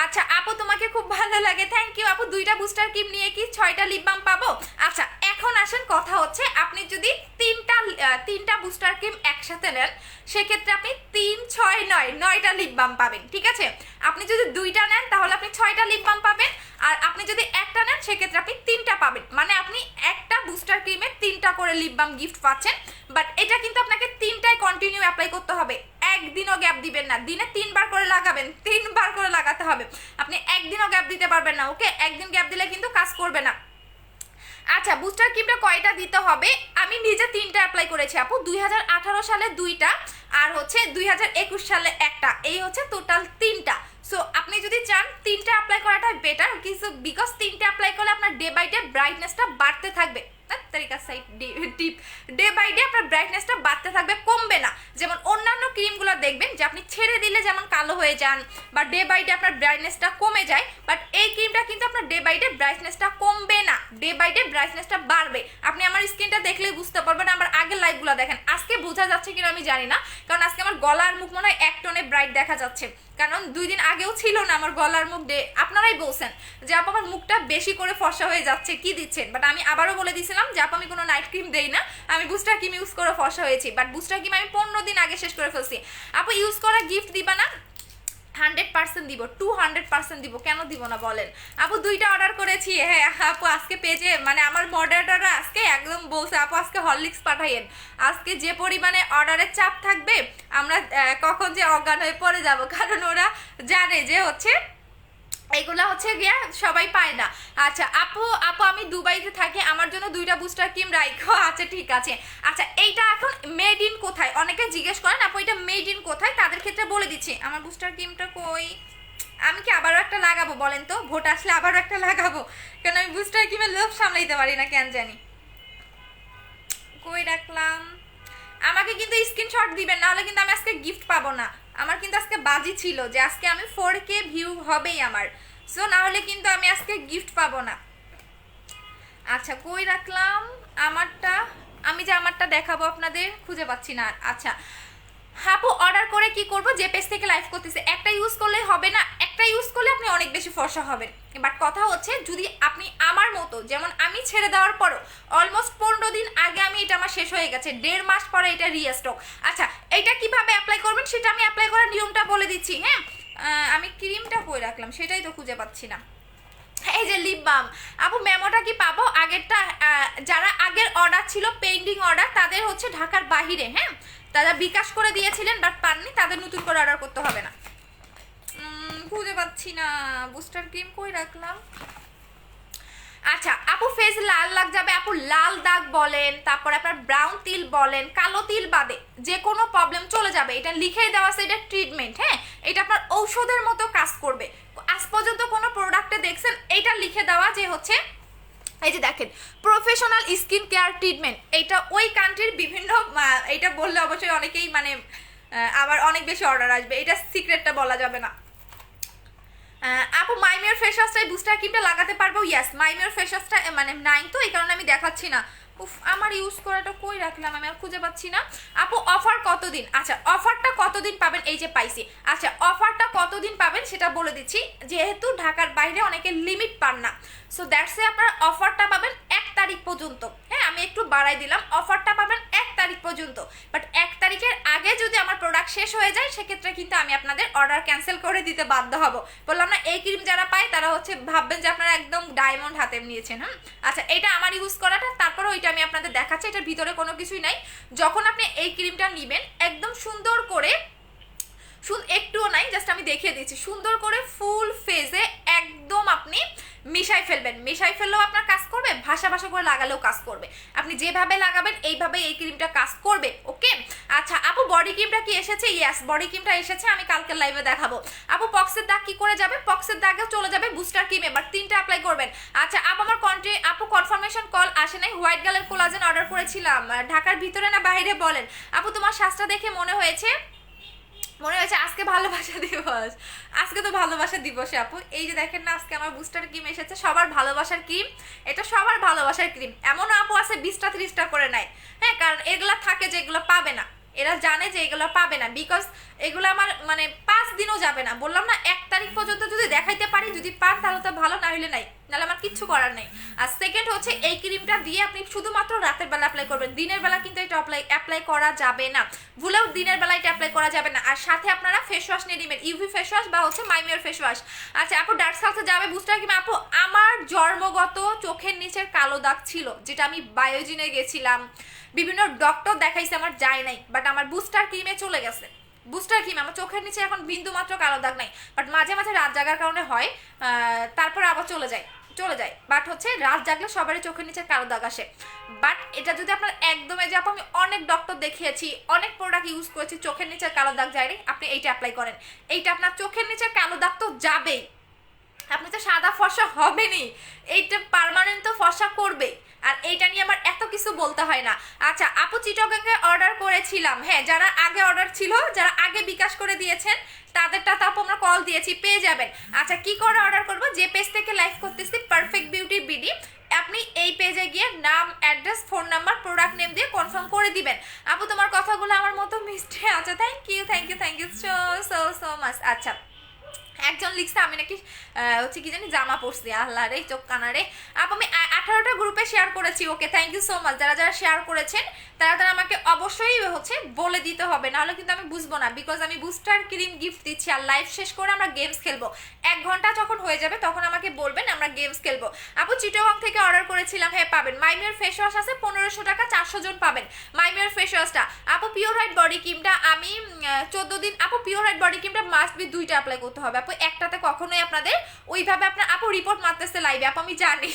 আচ্ছা আপু তোমাকে খুব ভালো লাগে, থ্যাংক ইউ আপু। 2টা বুস্টার ক্রিম নিয়ে কি 6টা লিপ বাম পাবো? আচ্ছা এখন আসেন, কথা হচ্ছে আপনি যদি 3টা বুস্টার ক্রিম একসাথে নেন সেক্ষেত্রে আপনি 3, 6, 9টা লিপ বাম পাবেন, ঠিক আছে। আপনি যদি 2টা নেন তাহলে আপনি 6টা লিপ বাম পাবেন, আর আপনি যদি একটা নেন সেক্ষেত্রে আপনি 3টা পাবেন, মানে আপনি একটা বুস্টার ক্রিমে 3টা করে লিপ বাম গিফট পাচ্ছেন। বাট এটা কিন্তু আপনাকে 3টাই কন্টিনিউ অ্যাপ্লাই করতে হবে, একদিনও গ্যাপ দিবেন না, দিনে 3বার করে লাগাবেন, 3বার করে লাগাতে হবে, আপনি একদিনও গ্যাপ দিতে পারবেন না, ওকে, একদিন গ্যাপ দিলে কিন্তু কাজ করবে না। আচ্ছা বুস্টার ক্রিমটা কয়টা দিতে হবে? আমি নিজে 3টা অ্যাপ্লাই করেছি আপু, 2018 সালে 2টা, আর হচ্ছে 2021 সালে একটা, এই হচ্ছে টোটাল 3টা। সো আপনি যদি চান 3টা অ্যাপ্লাই করাটা বেটার, কিছু বিকজ 3টা অ্যাপ্লাই করলে আপনার ডে বাই ডে ব্রাইটনেসটা বাড়তে থাকবে, তরিকা side tip, day by day আপনার ব্রাইটনেসটা বাড়তে থাকবে, কমবে না। যেমন অন্যান্য ক্রিমগুলো দেখবেন যে আপনি ছেড়ে দিলে যেমন কালো হয়ে যান বা ডে বাই ডে আপনার ব্রাইটনেসটা কমে যায়, বাট এই ক্রিমটা কিন্তু আপনার ডে বাই ডে ব্রাইটনেসটা কমবে না, ডে বাই ডে ব্রাইটনেসটা বাড়বে। আপনি আমার স্কিনটা দেখলেই বুঝতে পারবেন, আমার আগের লাইভগুলো দেখেন, আজকে বোঝা যাচ্ছে কিনা আমি জানি না, কারণ আজকে আমার গলার মুখ মনে হয় 1 টোনে ব্রাইট দেখা যাচ্ছে, কারণ 2 দিন আগেও ছিল না আমার গলার মুখ। আপনারাই বলছেন যে আপু আমার মুখটা বেশি করে ফর্সা হয়ে যাচ্ছে, কি দিচ্ছেন? বাট আমি আবারও বলে দিয়েছিলাম যে আপু আমি কোনো নাইট ক্রিম দেই না, আমি বুস্টার ক্রিম ইউজ করে ফর্সা হয়েছি, বাট বুস্টার ক্রিম আমি 15 দিন আগে শেষ করে ফেলছি। আপু ইউজ করা গিফট দিবা না? 100% দিব, 200% দিব, কেন দিব না বলেন। আপু 2টা অর্ডার করেছি, হ্যাঁ আপু আজকে পেজে মানে আমার মডারেটররা আজকে একদম বলছে আপু আজকে হরলিক্স পাঠাইয়েন, আজকে যে পরিমাণে অর্ডারের চাপ থাকবে আমরা কখন যে অজ্ঞান হয়ে পড়ে যাব, কারণ ওরা জানে যে হচ্ছে এইগুলা হচ্ছে গিয়া সবাই পায় না। আচ্ছা আপু আপু আমি দুবাইতে থাকি, আমার জন্য 2টা বুস্টার ক্রিম রাখো। আচ্ছা ঠিক আছে। আচ্ছা এইটা এখন মেড ইন কোথায় অনেকে জিজ্ঞেস করেন, আপু এটা মেড ইন কোথায়, তাদের ক্ষেত্রে বলে দিচ্ছি। আমার বুস্টার ক্রিমটা কই, আমি কি আবারও একটা লাগাবো বলেন তো, ভোট আসলে আবারও একটা লাগাবো, কারণ আমি বুস্টার ক্রিমের লোভ সামলাইতে পারি না কেন জানি। কই রাখলাম, আমাকে কিন্তু স্ক্রিনশট দিবেন, নাহলে কিন্তু আমি আজকে গিফট পাবো না। আমার কিন্তু আজকে বাজি ছিল যে আজকে আমি 4K ভিউ হবেই আমার, সো না হলে কিন্তু আমি আজকে গিফট পাবো না। আচ্ছা কই রাখলাম আমারটা, আমি যে আমারটা দেখাবো আপনাদের খুঁজে পাচ্ছি না। আচ্ছা আপু অর্ডার করে কি করব, যে পেজ থেকে লাইভ করতেছে একটা ইউজ করলে হবে না, একটা ইউজ করলে আপনি অনেক বেশি ফর্সা হবেন। বাট কথা হচ্ছে যদি আপনি আমার মতো, যেমন আমি ছেড়ে দেওয়ার পরও অলমোস্ট 15 দিন আগে আমি এটা আমার শেষ হয়ে গেছে, 1.5 মাস পরে এটা রিস্টক। আচ্ছা এটা কিভাবে অ্যাপ্লাই করবেন সেটা আমি অ্যাপ্লাই করার নিয়মটা বলে দিচ্ছি। হ্যাঁ আমি ক্রিমটা কই রাখলাম সেটাই তো খুঁজে পাচ্ছি না। এই যে লিপ বাম, আপু মেমোটা কি পাবো আগেরটা? যারা আগের অর্ডার ছিল পেন্ডিং অর্ডার তাদের হচ্ছে ঢাকার বাহিরে, হ্যাঁ তারা বিকাশ করে দিয়েছিলেন বাট পাননি, তাদের নতুন করে অর্ডার করতে হবে না। খুঁজে পাচ্ছি না বুস্টার ক্রিম কই রাখলাম। আচ্ছা আপু ফেস লাল লাগ যাবে, আপু লাল দাগ বলেন, তারপর আপনার ব্রাউন তিল বলেন, কালো তিল বাদে যে কোনো প্রবলেম চলে যাবে, এটা লিখেই দেওয়া আছে, এটা ট্রিটমেন্ট। হ্যাঁ এটা আপনার ঔষধের মতো কাজ করবে। আজ পর্যন্ত কোনো প্রোডাক্টে দেখছেন এটা লিখে দেওয়া যে হচ্ছে এই যে দেখেন প্রফেশনাল স্কিন কেয়ার ট্রিটমেন্ট, এইটা ওই কান্ট্রির বিভিন্ন, এইটা বললে অবশ্যই অনেকেই মানে আবার অনেক বেশি অর্ডার আসবে, এটা সিক্রেটটা বলা যাবে না। আপু মাইমিওর ফেস ওয়াশটাই বুস্টার ক্রিমটা লাগাতে পারবো? ইয়েস মাইমিওর ফেস ওয়াশটা মানে নাই তো এই কারণে আমি দেখাচ্ছি না। উফ আমার ইউজ করাটা কই রাখলাম, আমি আর খুঁজে পাচ্ছি না। আপু অফার কতদিন? আচ্ছা অফারটা কতদিন পাবেন, এই যে পাইছি। আচ্ছা অফারটা কতদিন পাবেন সেটা বলে দিচ্ছি, যেহেতু ঢাকার বাইরে অনেকে লিমিট পান না, সো দ্যাটস এ আপনার অফারটা পাবেন 1 তারিখ পর্যন্ত। হ্যাঁ আমি একটু বাড়াই দিলাম, অফারটা পাবেন 1 তারিখ পর্যন্ত। বাট 1 তারিখের আগে যদি আমার প্রোডাক্ট শেষ হয়ে যায় সেক্ষেত্রে কিন্তু আমি আপনাদের অর্ডার ক্যান্সেল করে দিতে বাধ্য হব। বললাম না এই ক্রিম যারা পায় তারা হচ্ছে ভাববেন যে আপনারা একদম ডায়মন্ড হাতে নিয়েছেন। আচ্ছা এটা আমার ইউজ করাটা, তারপরে ওইটা আমি আপনাদের দেখাচ্ছি, এটার ভিতরে কোনো কিছুই নাই। যখন আপনি এই ক্রিমটা নেবেন একদম সুন্দর করে, একটুও নাই, জাস্ট আমি দেখিয়ে দিচ্ছি, সুন্দর করে ফুল ফেজে একদম আপনি মিশাই ফেলবেন। মিশাই ফেললেও আপনার কাজ করবে, ভাষা ভাষা করে লাগালেও কাজ করবে, আপনি যেভাবে লাগাবেন এইভাবে এই ক্রিমটা কাজ করবে। ওকে আচ্ছা আপু বডি ক্রিমটা কি এসেছে? ইয়েস বডি ক্রিমটা এসেছে, আমি কালকে লাইভে দেখাবো। আপু পক্সের দাগ কি করে যাবে? পক্সের দাগেও চলে যাবে বুস্টার ক্রিম, এবার 3টা অ্যাপ্লাই করবেন। আচ্ছা আপু আমার আপু কনফার্মেশন কল আসে নাই, হোয়াইট গার্লের কোলাজেন অর্ডার করেছিলাম, ঢাকার ভিতরে না বাইরে বলেন। আপু তোমার শ্বাসটা দেখে মনে হয়েছে আজকে ভালোবাসা দিবস, আজকে তো ভালোবাসা দিবসে আপু এই যে দেখেন না আজকে আমার বুস্টার ক্রিম এসেছে, সবার ভালোবাসার ক্রিম, এটা সবার ভালোবাসার ক্রিম। এমনও আপু আছে 20টা 30টা করে নেয়, হ্যাঁ কারণ এগুলা থাকে যে এগুলো পাবে না, এরা জানে যে এগুলো পাবে না, বিকজ এগুলো আমার মানে 5 দিনও যাবে না। বললাম না 1 তারিখ পর্যন্ত যদি দেখাইতে পারি, যদি পান তাহলে তো ভালো, না হলে নাই, নাহলে আমার কিচ্ছু করার নেই। আর সেকেন্ড হচ্ছে এই ক্রিমটা দিয়ে আপনি শুধুমাত্র রাতের বেলা অ্যাপ্লাই করবেন, দিনের বেলা কিন্তু এটা অ্যাপ্লাই করা যাবে না, ভুলেও দিনের বেলা এটা অ্যাপ্লাই করা যাবে না। আর সাথে আপনারা ফেস ওয়াশ নিয়ে নেবেন, ইউভি ফেস ওয়াশ বা হচ্ছে মাইমিওর ফেস ওয়াশ। আচ্ছা আপু ডার্ক সার্কেল যাবে বুস্টার ক্রিম? আপু আমার জন্মগত চোখের নিচের কালো দাগ ছিল, যেটা আমি বায়োজিনে গেছিলাম, বিভিন্ন ডক্টর দেখাইছে, আমার যায় নাই, বাট আমার বুস্টার ক্রিমে চলে গেছে। বুস্টার ক্রিম আমার চোখের নিচে এখন বিন্দু মাত্র কালো দাগ নাই, বাট মাঝে মাঝে রাত জাগার কারণে হয়, তারপর আবার চলে যায়। বাট হচ্ছে রাত জাগলে সবারই চোখের নিচে কালো দাগ আসে। বাট এটা যদি আপনার একদমই, যে আমি অনেক ডক্টর দেখিয়েছি, অনেক প্রোডাক্ট ইউজ করেছি, চোখের নিচে কালো দাগ যায়নি, আপনি এইটা অ্যাপ্লাই করেন, এইটা আপনার চোখের নিচে কালো দাগ তো যাবেই, আপনি তো সাদা ফর্সা হবেনই, এইটা পার্মানেন্ট তো ফর্সা করবে। আর এইটা নিয়ে আমার এত কিছু বলতে হয় না। আচ্ছা আপু চিটগাঙ্গে অর্ডার করেছিলাম, হ্যাঁ যারা আগে অর্ডার ছিল, যারা আগে বিকাশ করে দিয়েছেন তাদেরটা তো আপু আমরা কল দিয়েছি, পেয়ে যাবেন। আচ্ছা কি করে অর্ডার করবো? যে পেজ থেকে লাইভ করতেছি পারফেক্ট বিউটি বিডি, আপনি এই পেজে গিয়ে নাম, address, phone number, product name দিয়ে কনফার্ম করে দিবেন। আপু তোমার কথাগুলো আমার মতো মিষ্টি। আচ্ছা thank you so so so much. আচ্ছা একজন লিখছে আমি নাকি হচ্ছে কি জানি জামা পরছি, আল্লাহ রে চোখ কানা রে। আপু আমি 18টা গ্রুপে শেয়ার করেছি। Okay thank you so much, যারা যারা শেয়ার করেছেন তারা আমাকে অবশ্যই হচ্ছে বলে দিতে হবে, নাহলে কিন্তু আমি বুঝবো না, বিকজ আমি বুস্টার ক্রিম গিফট দিচ্ছি আর লাইভ শেষ করে আমরা গেমস খেলবো। 1 ঘন্টা যখন হয়ে যাবে তখন আমাকে বলবেন, আমরা গেমস খেলবো। আপু চিটগাং থেকে অর্ডার করেছিলাম, হ্যাঁ পাবেন। মাইমিওর ফেস ওয়াশ আছে 1500 টাকা, 400 জন পাবেন মাইমিওর ফেস ওয়াশটা। আপু পিওর হোয়াইট বডি ক্রিমটা আমি 14 দিন, আপু পিওর হোয়াইট বডি ক্রিমটা মাস্ট বি 2টা অ্যাপ্লাই করতে হবে আপু, একটাতে কখনোই আপনাদের ওইভাবে আপনার আপু রিপোর্ট মারতেছে লাইভে আপু আমি জানি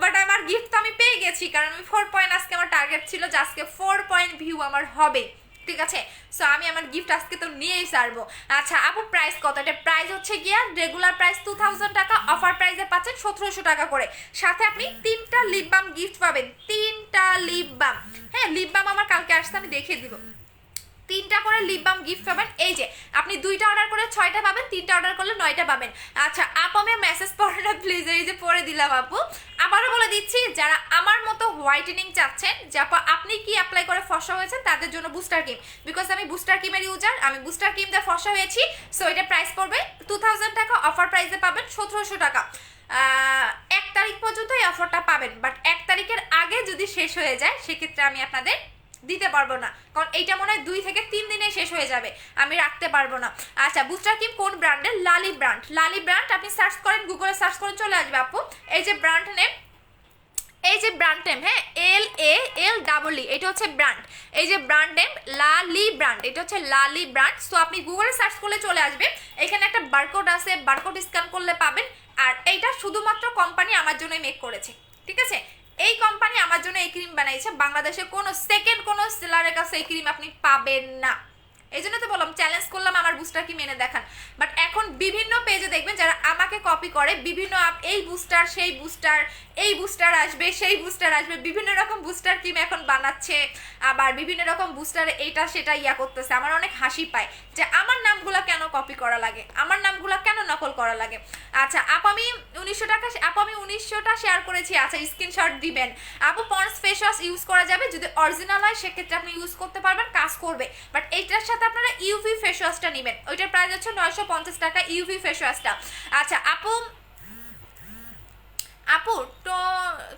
বাট আমার গিফট তো আমি পেয়ে গেছি, কারণ আমি 4 পয়েন্ট আজকে আমার টার্গেট ছিল যে আজকে 4 পয়েন্ট ভিউ আমার হবে, ঠিক আছে। সো আমি আমার গিফট আজকে তো নিয়েই ছাড়বো। আচ্ছা আপু প্রাইস কত? এটা প্রাইস হচ্ছে গিয়া রেগুলার প্রাইস 2000 টাকা, অফার প্রাইসে পাচ্ছেন 1700 টাকা করে। সাথে আপনি 3টা লিপ বাম গিফট পাবেন, 3টা লিপ বাম। হ্যাঁ লিপ বাম আমার কালকে আসছে, আমি দেখিয়ে দিব। 3টা করে লিপ বাম গিফট পাবেন। এই যে আপনি 2টা অর্ডার করলে 6টা পাবেন, 3টা অর্ডার করলে 9টা পাবেন। আচ্ছা আপু আমি মেসেজ পড়ে না প্লিজ, এই যে পড়ে দিলাম আপু। আবারও বলে দিচ্ছি, যারা আমার মতো হোয়াইটেনিং চাচ্ছেন যে আপু আপনি কি অ্যাপ্লাই করে ফর্সা হয়েছেন তাদের জন্য বুস্টার ক্রিম, বিকজ আমি বুস্টার ক্রিমের ইউজার, আমি বুস্টার ক্রিম দিয়ে ফর্সা হয়েছি। সো এটা প্রাইস পড়বে 2000 টাকা, অফার প্রাইসে পাবেন 1700 টাকা। 1 তারিখ পর্যন্ত এই অফারটা পাবেন, বাট 1 তারিখের আগে যদি শেষ হয়ে যায় সেক্ষেত্রে আমি আপনাদের দিতে পারবো না, কারণ এইটা মনে হয় 2 থেকে 3 দিনে শেষ হয়ে যাবে, আমি রাখতে পারবো না। আচ্ছা বুস্টার ক্রিম কোন ব্র্যান্ডের? লালি ব্র্যান্ড। লালি ব্র্যান্ড আপনি সার্চ করেন, গুগলে সার্চ করে চলে আসবে আপু। এই যে ব্র্যান্ড নেম, এই যে ব্র্যান্ড নেম, হ্যাঁ LALEE, এটা হচ্ছে ব্র্যান্ড। এই যে ব্র্যান্ড নেম লালি ব্র্যান্ড, এটা হচ্ছে লালি ব্র্যান্ড। সো আপনি গুগলে সার্চ করলে চলে আসবে, এখানে একটা বারকোড আছে, বারকোড স্ক্যান করলে পাবেন। আর এইটা শুধুমাত্র কোম্পানি আমার জন্যই মেক করেছে, ঠিক আছে। এই কোম্পানি আমার জন্য এই ক্রিম বানাইছে, বাংলাদেশে কোনো সেকেন্ড কোনো সেলারের কাছে এই ক্রিম আপনি পাবেন না। এই জন্য তো বললাম চ্যালেঞ্জ করলাম আমার বুস্টার কি মেনে দেখান। বাট এখন বিভিন্ন পেজে দেখবেন যারা আমাকে কপি করে, বিভিন্ন এই বুস্টার সেই বুস্টার, এই বুস্টার আসবে সেই বুস্টার আসবে, বিভিন্ন রকম বুস্টার ক্রিম এখন বানাচ্ছে, আবার বিভিন্ন রকম বুস্টার এইটা সেটা ইয়া করতেছে। আমার অনেক হাসি পায় যে আমার নামগুলো কেন কপি করা লাগে, আমার নামগুলো কেন নকল করা লাগে। আচ্ছা আপু আমি 1900 টাকা, আপু আমি 1900টা শেয়ার করেছি। আচ্ছা স্ক্রিনশট দিবেন আপু। পন্ডস ফেস ওয়াশ ইউজ করা যাবে, যদি অরিজিনাল হয় সেক্ষেত্রে আপনি ইউজ করতে পারবেন, কাজ করবে। বাট এইটার সাথে আপনারা ইউভি ফেস ওয়াশটা নেবেন, ওইটার প্রাইস হচ্ছে 950 টাকা ইউভি ফেস ওয়াশটা। আচ্ছা আপু আপু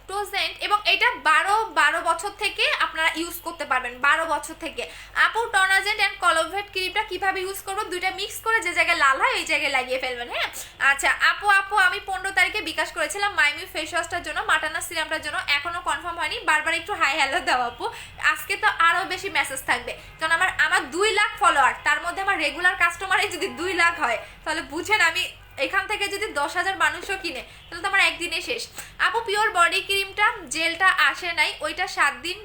টোজেন্ট, এবং এটা 12 বছর থেকে আপনারা ইউজ করতে পারবেন, 12 বছর থেকে। আপু টনাজেন্ট অ্যান্ড কলোভেট ক্রিমটা কিভাবে ইউজ করবো? দুইটা মিক্স করে যে জায়গায় লাল হয় ওই জায়গায় লাগিয়ে ফেলবেন, হ্যাঁ। আচ্ছা আপু আমি 15 তারিখে বিকাশ করেছিলাম মাইমি ফেস ওয়াশটার জন্য, মাটানা সিরামটার জন্য, এখনো কনফার্ম হয়নি, বারবার একটু হাই হ্যালো দাও আপু। আজকে তো আরো বেশি মেসেজ থাকবে, কারণ আমার 2 লাখ ফলোয়ার, তার মধ্যে আমার রেগুলার কাস্টমারই যদি 2 লাখ হয় তাহলে বুঝেন আমি এখান থেকে যদি 10,000 মানুষও কিনে তাহলে তো আমার একদিনে শেষ। আপু পিওর বডি ক্রিমটা জেলটা আসে নাই, ওইটা 7 দিন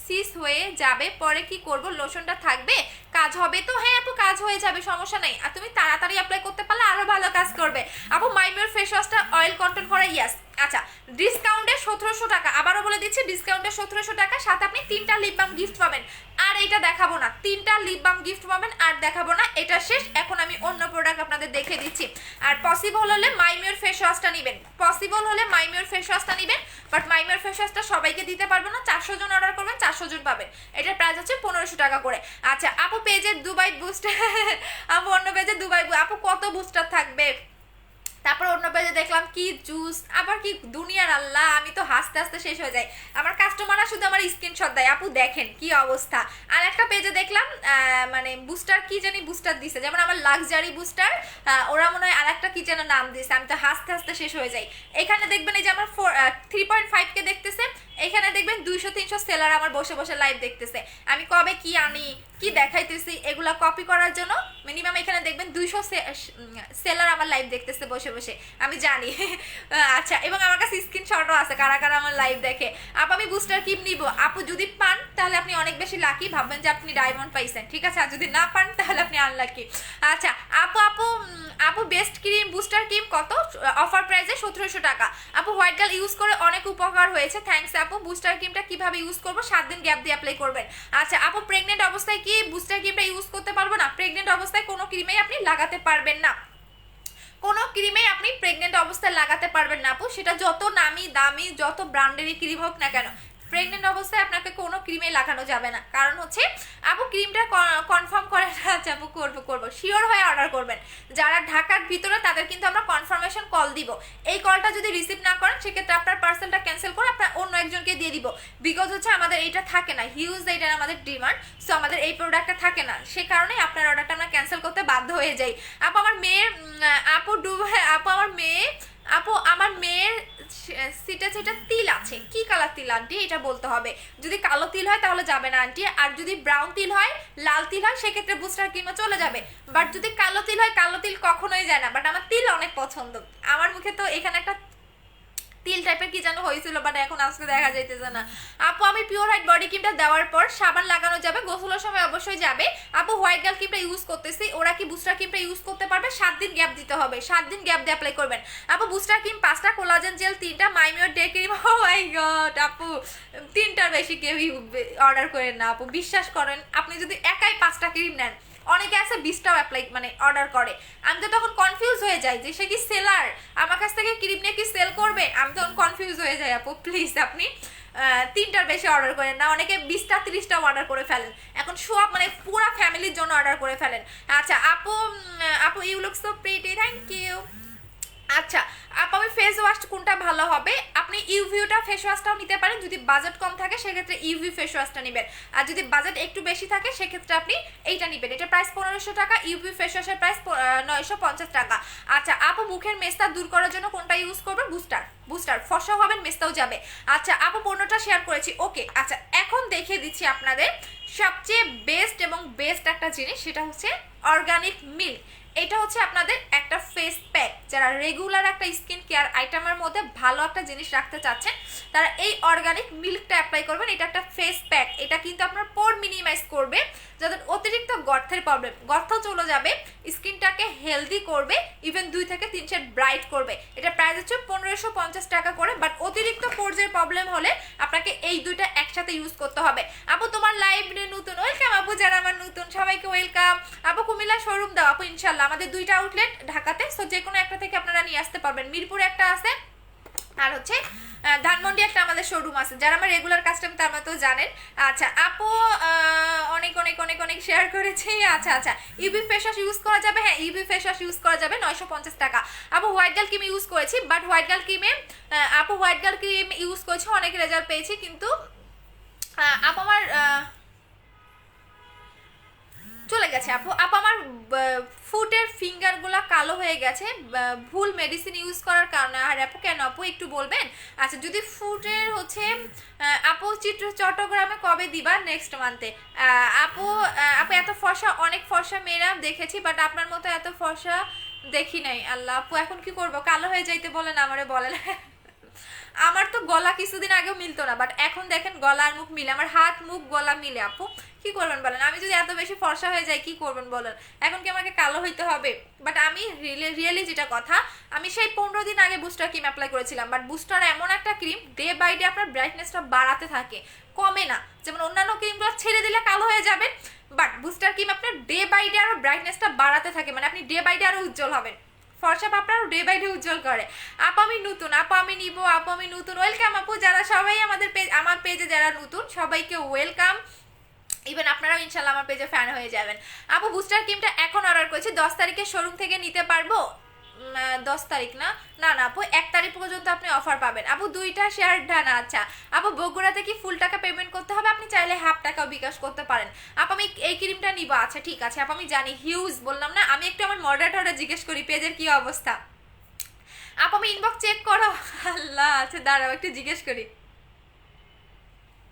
সিস হয়ে যাবে, পরে কি করব? লোশনটা থাকবে, কাজ হবে তো? হ্যাঁ আপু কাজ হয়ে যাবে, সমস্যা নেই। আর তুমি তাড়াতাড়ি অ্যাপ্লাই করতে পারলে আরো ভালো কাজ করবে। আপু মাইমিওর ফেস ওয়াশটা অয়েল কন্ট্রোল করে, ইয়াস। আচ্ছা ডিসকাউন্টে 1700 টাকা, আবারও বলে দিচ্ছি ডিসকাউন্টে 1700 টাকা, সাথে আপনি 3টা লিপ বাম গিফট পাবেন। আর এটা দেখাবো না, 3টা লিপ বাম গিফট পাবেন, আর দেখাবো না, এটা শেষ। এখন আমি অন্য প্রোডাক্ট আপনাদের দেখে দিচ্ছি। আর পসিবল হলে মাইমিওর ফেস ওয়াশটা নেবেন, পসিবল হলে মাইমিওর ফেস ওয়াশটা নেবেন, বাট মাইমিওর ফেস ওয়াশটা সবাইকে দিতে পারবো না, 400 জন অর্ডার করবেন 400 জন পাবেন, এটার প্রাইস হচ্ছে 1500 টাকা করে। আচ্ছা আপু পেজে দুবাই বুস্টার আপু অন্য পেজে দুবাই, আপু কত বুস্টার থাকবে? তারপর অন্য পেজে দেখলাম কি জুস, আবার কি দুনিয়ার আল্লাহ, আমি তো হাসতে হাসতে শেষ হয়ে যায়। আমার কাস্টমাররা শুধু আমার স্ক্রিনশট দেয়, আপু দেখেন কি অবস্থা। আর একটা পেজে দেখলাম মানে বুস্টার কি জানি বুস্টার দিছে, যেমন আমার লাক্সারি বুস্টার, ওরা মনে হয় আর একটা কি যেন নাম দিছে, আমি তো হাসতে হাসতে শেষ হয়ে যাই। এখানে দেখবেন এই যে আমার 3.5 কে দেখতেছে, এখানে দেখবেন 200-300 সেলার আমার বসে বসে লাইভ দেখতেছে। আমি কবে কি আনি কি দেখাইতেছি এগুলা কপি করার জন্য মিনিমাম এখানে দেখবেন 200 সেলার আমার লাইভ দেখতেছে বসে বসে, আমি জানি। আচ্ছা এবং আমার কাছে স্ক্রিনশটও আছে কারা কারা আমার লাইভ দেখে। আপু আমি বুস্টার কিপ নিব, আপু যদি পান তাহলে আপনি অনেক বেশি লাকি, ভাববেন যে আপনি ডায়মন্ড পাইছেন, ঠিক আছে। আর যদি না পান তাহলে আপনি আনলাকি। আচ্ছা আপু আপু আপু বেস্ট ক্রিম বুস্টার ক্রিম কত? অফার প্রাইসে 1700 টাকা। আপু হোয়াইট গার্ল ইউজ করে অনেক উপকার হয়েছে, থ্যাঙ্কস আপু। বুস্টার ক্রিমটা কিভাবে ইউজ করবো? 7 দিন গ্যাপ দিয়ে অ্যাপ্লাই করবেন। আচ্ছা আপু প্রেগনেন্ট অবস্থায় কি বুস্টার ক্রিমটা ইউজ করতে পারবো না? প্রেগনেন্ট অবস্থায় কোনো ক্রিমেই আপনি লাগাতে পারবেন না, কোনো ক্রিমে আপনি প্রেগনেন্ট অবস্থায় লাগাতে পারবেন না আপু, সেটা যত নামি দামি যত ব্র্যান্ডেরই ক্রিম হোক না কেন, প্রেগনেন্ট অবস্থায় আপনাকে কোনো ক্রিমে লাগানো যাবে না। কারণ হচ্ছে আপু ক্রিমটা কনফার্ম করে না, আচ্ছা আপু করবো শিওর হয়ে অর্ডার করবেন। যারা ঢাকার ভিতরে তাদের কিন্তু আমরা কনফার্মেশন কল দিব, এই কলটা যদি রিসিভ না করেন সেক্ষেত্রে আপনার পার্সেলটা ক্যান্সেল করে আপনার অন্য একজনকে দিয়ে দিব। বিকজ হচ্ছে আমাদের এইটা থাকে না, হিউজ এইটার আমাদের ডিমান্ড, সো আমাদের এই প্রোডাক্টটা থাকে না, সে কারণে আপনার অর্ডারটা আমরা ক্যান্সেল করতে বাধ্য হয়ে যাই। আপু আমার মেয়ের আপু আমার মেয়ের সিটে সিটে তিল আছে। কি কালার তিল আন্টি এটা বলতে হবে। যদি কালো তিল হয় তাহলে যাবে না আন্টি, আর যদি ব্রাউন তিল হয়, লাল তিল হয়, সেক্ষেত্রে বুস্টার ক্রিমও চলে যাবে। বাট যদি কালো তিল হয়, কালো তিল কখনোই যায় না। বাট আমার তিল অনেক পছন্দ। আমার মুখে তো এখানে একটা তিল টাইপের কি যেন হয়েছিল, বাট এখন আজকে দেখা যাইতেছে না। আপু আমি পিওর হোয়াইট বডি ক্রিমটা দেওয়ার পর সাবান লাগানো যাবে, গোসলের সময় অবশ্যই যাবে। আপু হোয়াইট গার্ল ক্রিমটা ইউজ করতেছি, ওরা কি বুস্টার ক্রিমটা ইউজ করতে পারবে? 7 দিন গ্যাপ দিতে হবে, 7 দিন গ্যাপ দিয়ে অ্যাপ্লাই করবেন। আপু বুস্টার ক্রিম 5টা, কোলাজেন জেল 3টা, মাইমিওর ডে ক্রিম, ও মাই গড আপু 3টার বেশি কেউই অর্ডার করেন না আপু, বিশ্বাস করেন। আপনি যদি একাই 5টা ক্রিম নেন, অনেকে আছে 20টাও অ্যাপ্লাই মানে অর্ডার করে, আমি তো তখন কনফিউজ হয়ে যাই যে সে কি সেলার, আমার কাছ থেকে ক্রিম নিয়ে কি সেল করবে, আমি তখন কনফিউজ হয়ে যাই। আপু প্লিজ আপনি 3টার বেশি অর্ডার করেন না, অনেকে 20টা 30টাও অর্ডার করে ফেলেন, এখন সব মানে পুরো ফ্যামিলির জন্য অর্ডার করে ফেলেন। আচ্ছা আপু আপু you look so pretty, thank you. আচ্ছা আপু আমি ফেস ওয়াশ কোনটা ভালো হবে? আপনি ইউভিটা ফেস ওয়াশটাও নিতে পারেন, যদি বাজেট কম থাকে সেক্ষেত্রে ইউভি ফেস ওয়াশটা নেবেন, আর যদি বাজেট একটু বেশি থাকে সেক্ষেত্রে আপনি এইটা নেবেন। এটা প্রাইস 1500 টাকা, ইউভি ফেস ওয়াশের প্রাইস 950 টাকা। আচ্ছা আপু মুখের মেস্তা দূর করার জন্য কোনটা ইউজ করবে? বুস্টার ফর্সা হবেন, মেস্তাও যাবে। আচ্ছা আপু পণ্যটা শেয়ার করেছি, ওকে। আচ্ছা এখন দেখিয়ে দিচ্ছি আপনাদের সবচেয়ে বেস্ট এবং বেস্ট একটা জিনিস, সেটা হচ্ছে অর্গানিক মিল্ক। এটা হচ্ছে আপনাদের একটা ফেস প্যাক, যারা রেগুলার একটা স্কিন কেয়ার আইটেমের মধ্যে ভালো একটা জিনিস রাখতে চাচ্ছেন তারা এই অর্গানিক মিল্কটা অ্যাপ্লাই করবেন। এটা একটা ফেস প্যাক, এটা কিন্তু আপনার পোর মিনিমাইজ করবে, যাদের অতিরিক্ত গর্তের প্রবলেম, গর্ত চলে যাবে, স্কিনটাকে হেলদি করবে, ইভেন 2 থেকে 3 শেড ব্রাইট করবে। এটা প্রাইস হচ্ছে 1550 টাকা করে, বাট অতিরিক্ত পোরজের প্রবলেম হলে আপনাকে এই দুইটা একসাথে ইউজ করতে হবে। আপু তোমার লাইভ নতুন, ওয়েলকাম আপু, যারা আমার নতুন সবাইকে ওয়েলকাম। আপু কুমিল্লা শোরুম দাও আপু, ইনশাল্লাহ আমাদের 2টা আউটলেট ঢাকাতে, সো যে কোনো একটা থেকে আপনারা নিয়ে আসতে পারবেন। মিরপুরে একটা আছে, আর হচ্ছে ধানমন্ডি একটা আমাদের শোরুম আছে, যারা আমার রেগুলার কাস্টমার তারা তো জানেন। আচ্ছা আপু অনেক অনেক অনেক অনেক শেয়ার করেছি। আচ্ছা আচ্ছা ইউভি ফেস ওয়াশ ইউজ করা যাবে? হ্যাঁ ইউভি ফেস ওয়াশ ইউজ করা যাবে, 950 টাকা। আপু হোয়াইট গার্ল ক্রিম ইউজ করেছি, বাট হোয়াইট গার্ল ক্রিমে আপু হোয়াইট গার্ল ক্রিম ইউজ করেছি, অনেক রেজাল্ট পেয়েছি, কিন্তু আপু আমার চলে গেছে আপু আমার ফুটের ফিঙ্গারগুলো কালো হয়ে গেছে ভুল মেডিসিন ইউজ করার কারণে। আর আপু কেন আপু একটু বলবেন? আচ্ছা যদি ফুটের হচ্ছে আপু চট্টগ্রামে কবে দিবা? নেক্সট মান্থে। আপু আপু এত ফর্সা, অনেক ফর্সা মেয়েরা দেখেছি, বাট আপনার মতো এত ফর্সা দেখি নাই। আল্লাহ আপু এখন কি করবো, কালো হয়ে যাইতে বলেন আমারে বলেন। আমার তো গলা কিছুদিন আগেও মিলতো না, বাট এখন দেখেন গলা আর মুখ মিলে, আমার হাত মুখ গলা মিলে। আপু কি করবেন বলেন, আমি যদি এত বেশি ফর্সা হয়ে যাই কি করবেন বলেন, এখন কি আমাকে কালো হইতে হবে? বাট আমি রিয়েলি যেটা কথা, আমি সেই 15 দিন আগে বুস্টার ক্রিম অ্যাপ্লাই করেছিলাম, বাট বুস্টার এমন একটা ক্রিম ডে বাই ডে আপনার ব্রাইটনেসটা বাড়াতে থাকে, কমে না। যেমন অন্যান্য ক্রিমগুলো ছেড়ে দিলে কালো হয়ে যাবেন, বাট বুস্টার ক্রিম আপনার ডে বাই ডে আরো ব্রাইটনেসটা বাড়াতে থাকে, মানে আপনি ডে বাই ডে আরো উজ্জ্বল হবেন। ফর্সা আপনার ডে বাই ডে উজ্জ্বল করে। আপু আমি নতুন, আপু আমি নিব, আপু আমি নতুন, ওয়েলকাম আপু। যারা সবাই আমাদের পেজ, আমার পেজে যারা নতুন সবাইকে ওয়েলকাম, ইভেন আপনারাও ইনশাল্লাহ আমার পেজে ফ্যান হয়ে যাবেন। আপু বুস্টার ক্রিমটা এখন অর্ডার করেছি, 10 তারিখে শোরুম থেকে নিতে পারবো? 10 তারিখ না, না না আপু 1 তারিখ পর্যন্ত আপনি অফার পাবেন। আপু 2টা শেয়ার ডান। আচ্ছা আপু বগুড়াতে কি ফুল টাকা পেমেন্ট করতে হবে? আপনি চাইলে হাফ টাকাও বিকাশ করতে পারেন। আপু আমি এই ক্রিমটা নিব। আচ্ছা ঠিক আছে আপু, আমি জানি হিউজ বললাম না, আমি একটু আমার মডারেটরে জিজ্ঞেস করি পেজের কি অবস্থা। আপু আমি ইনবক্স চেক করো। আল্লাহ আচ্ছা দাঁড়াও একটু জিজ্ঞেস করি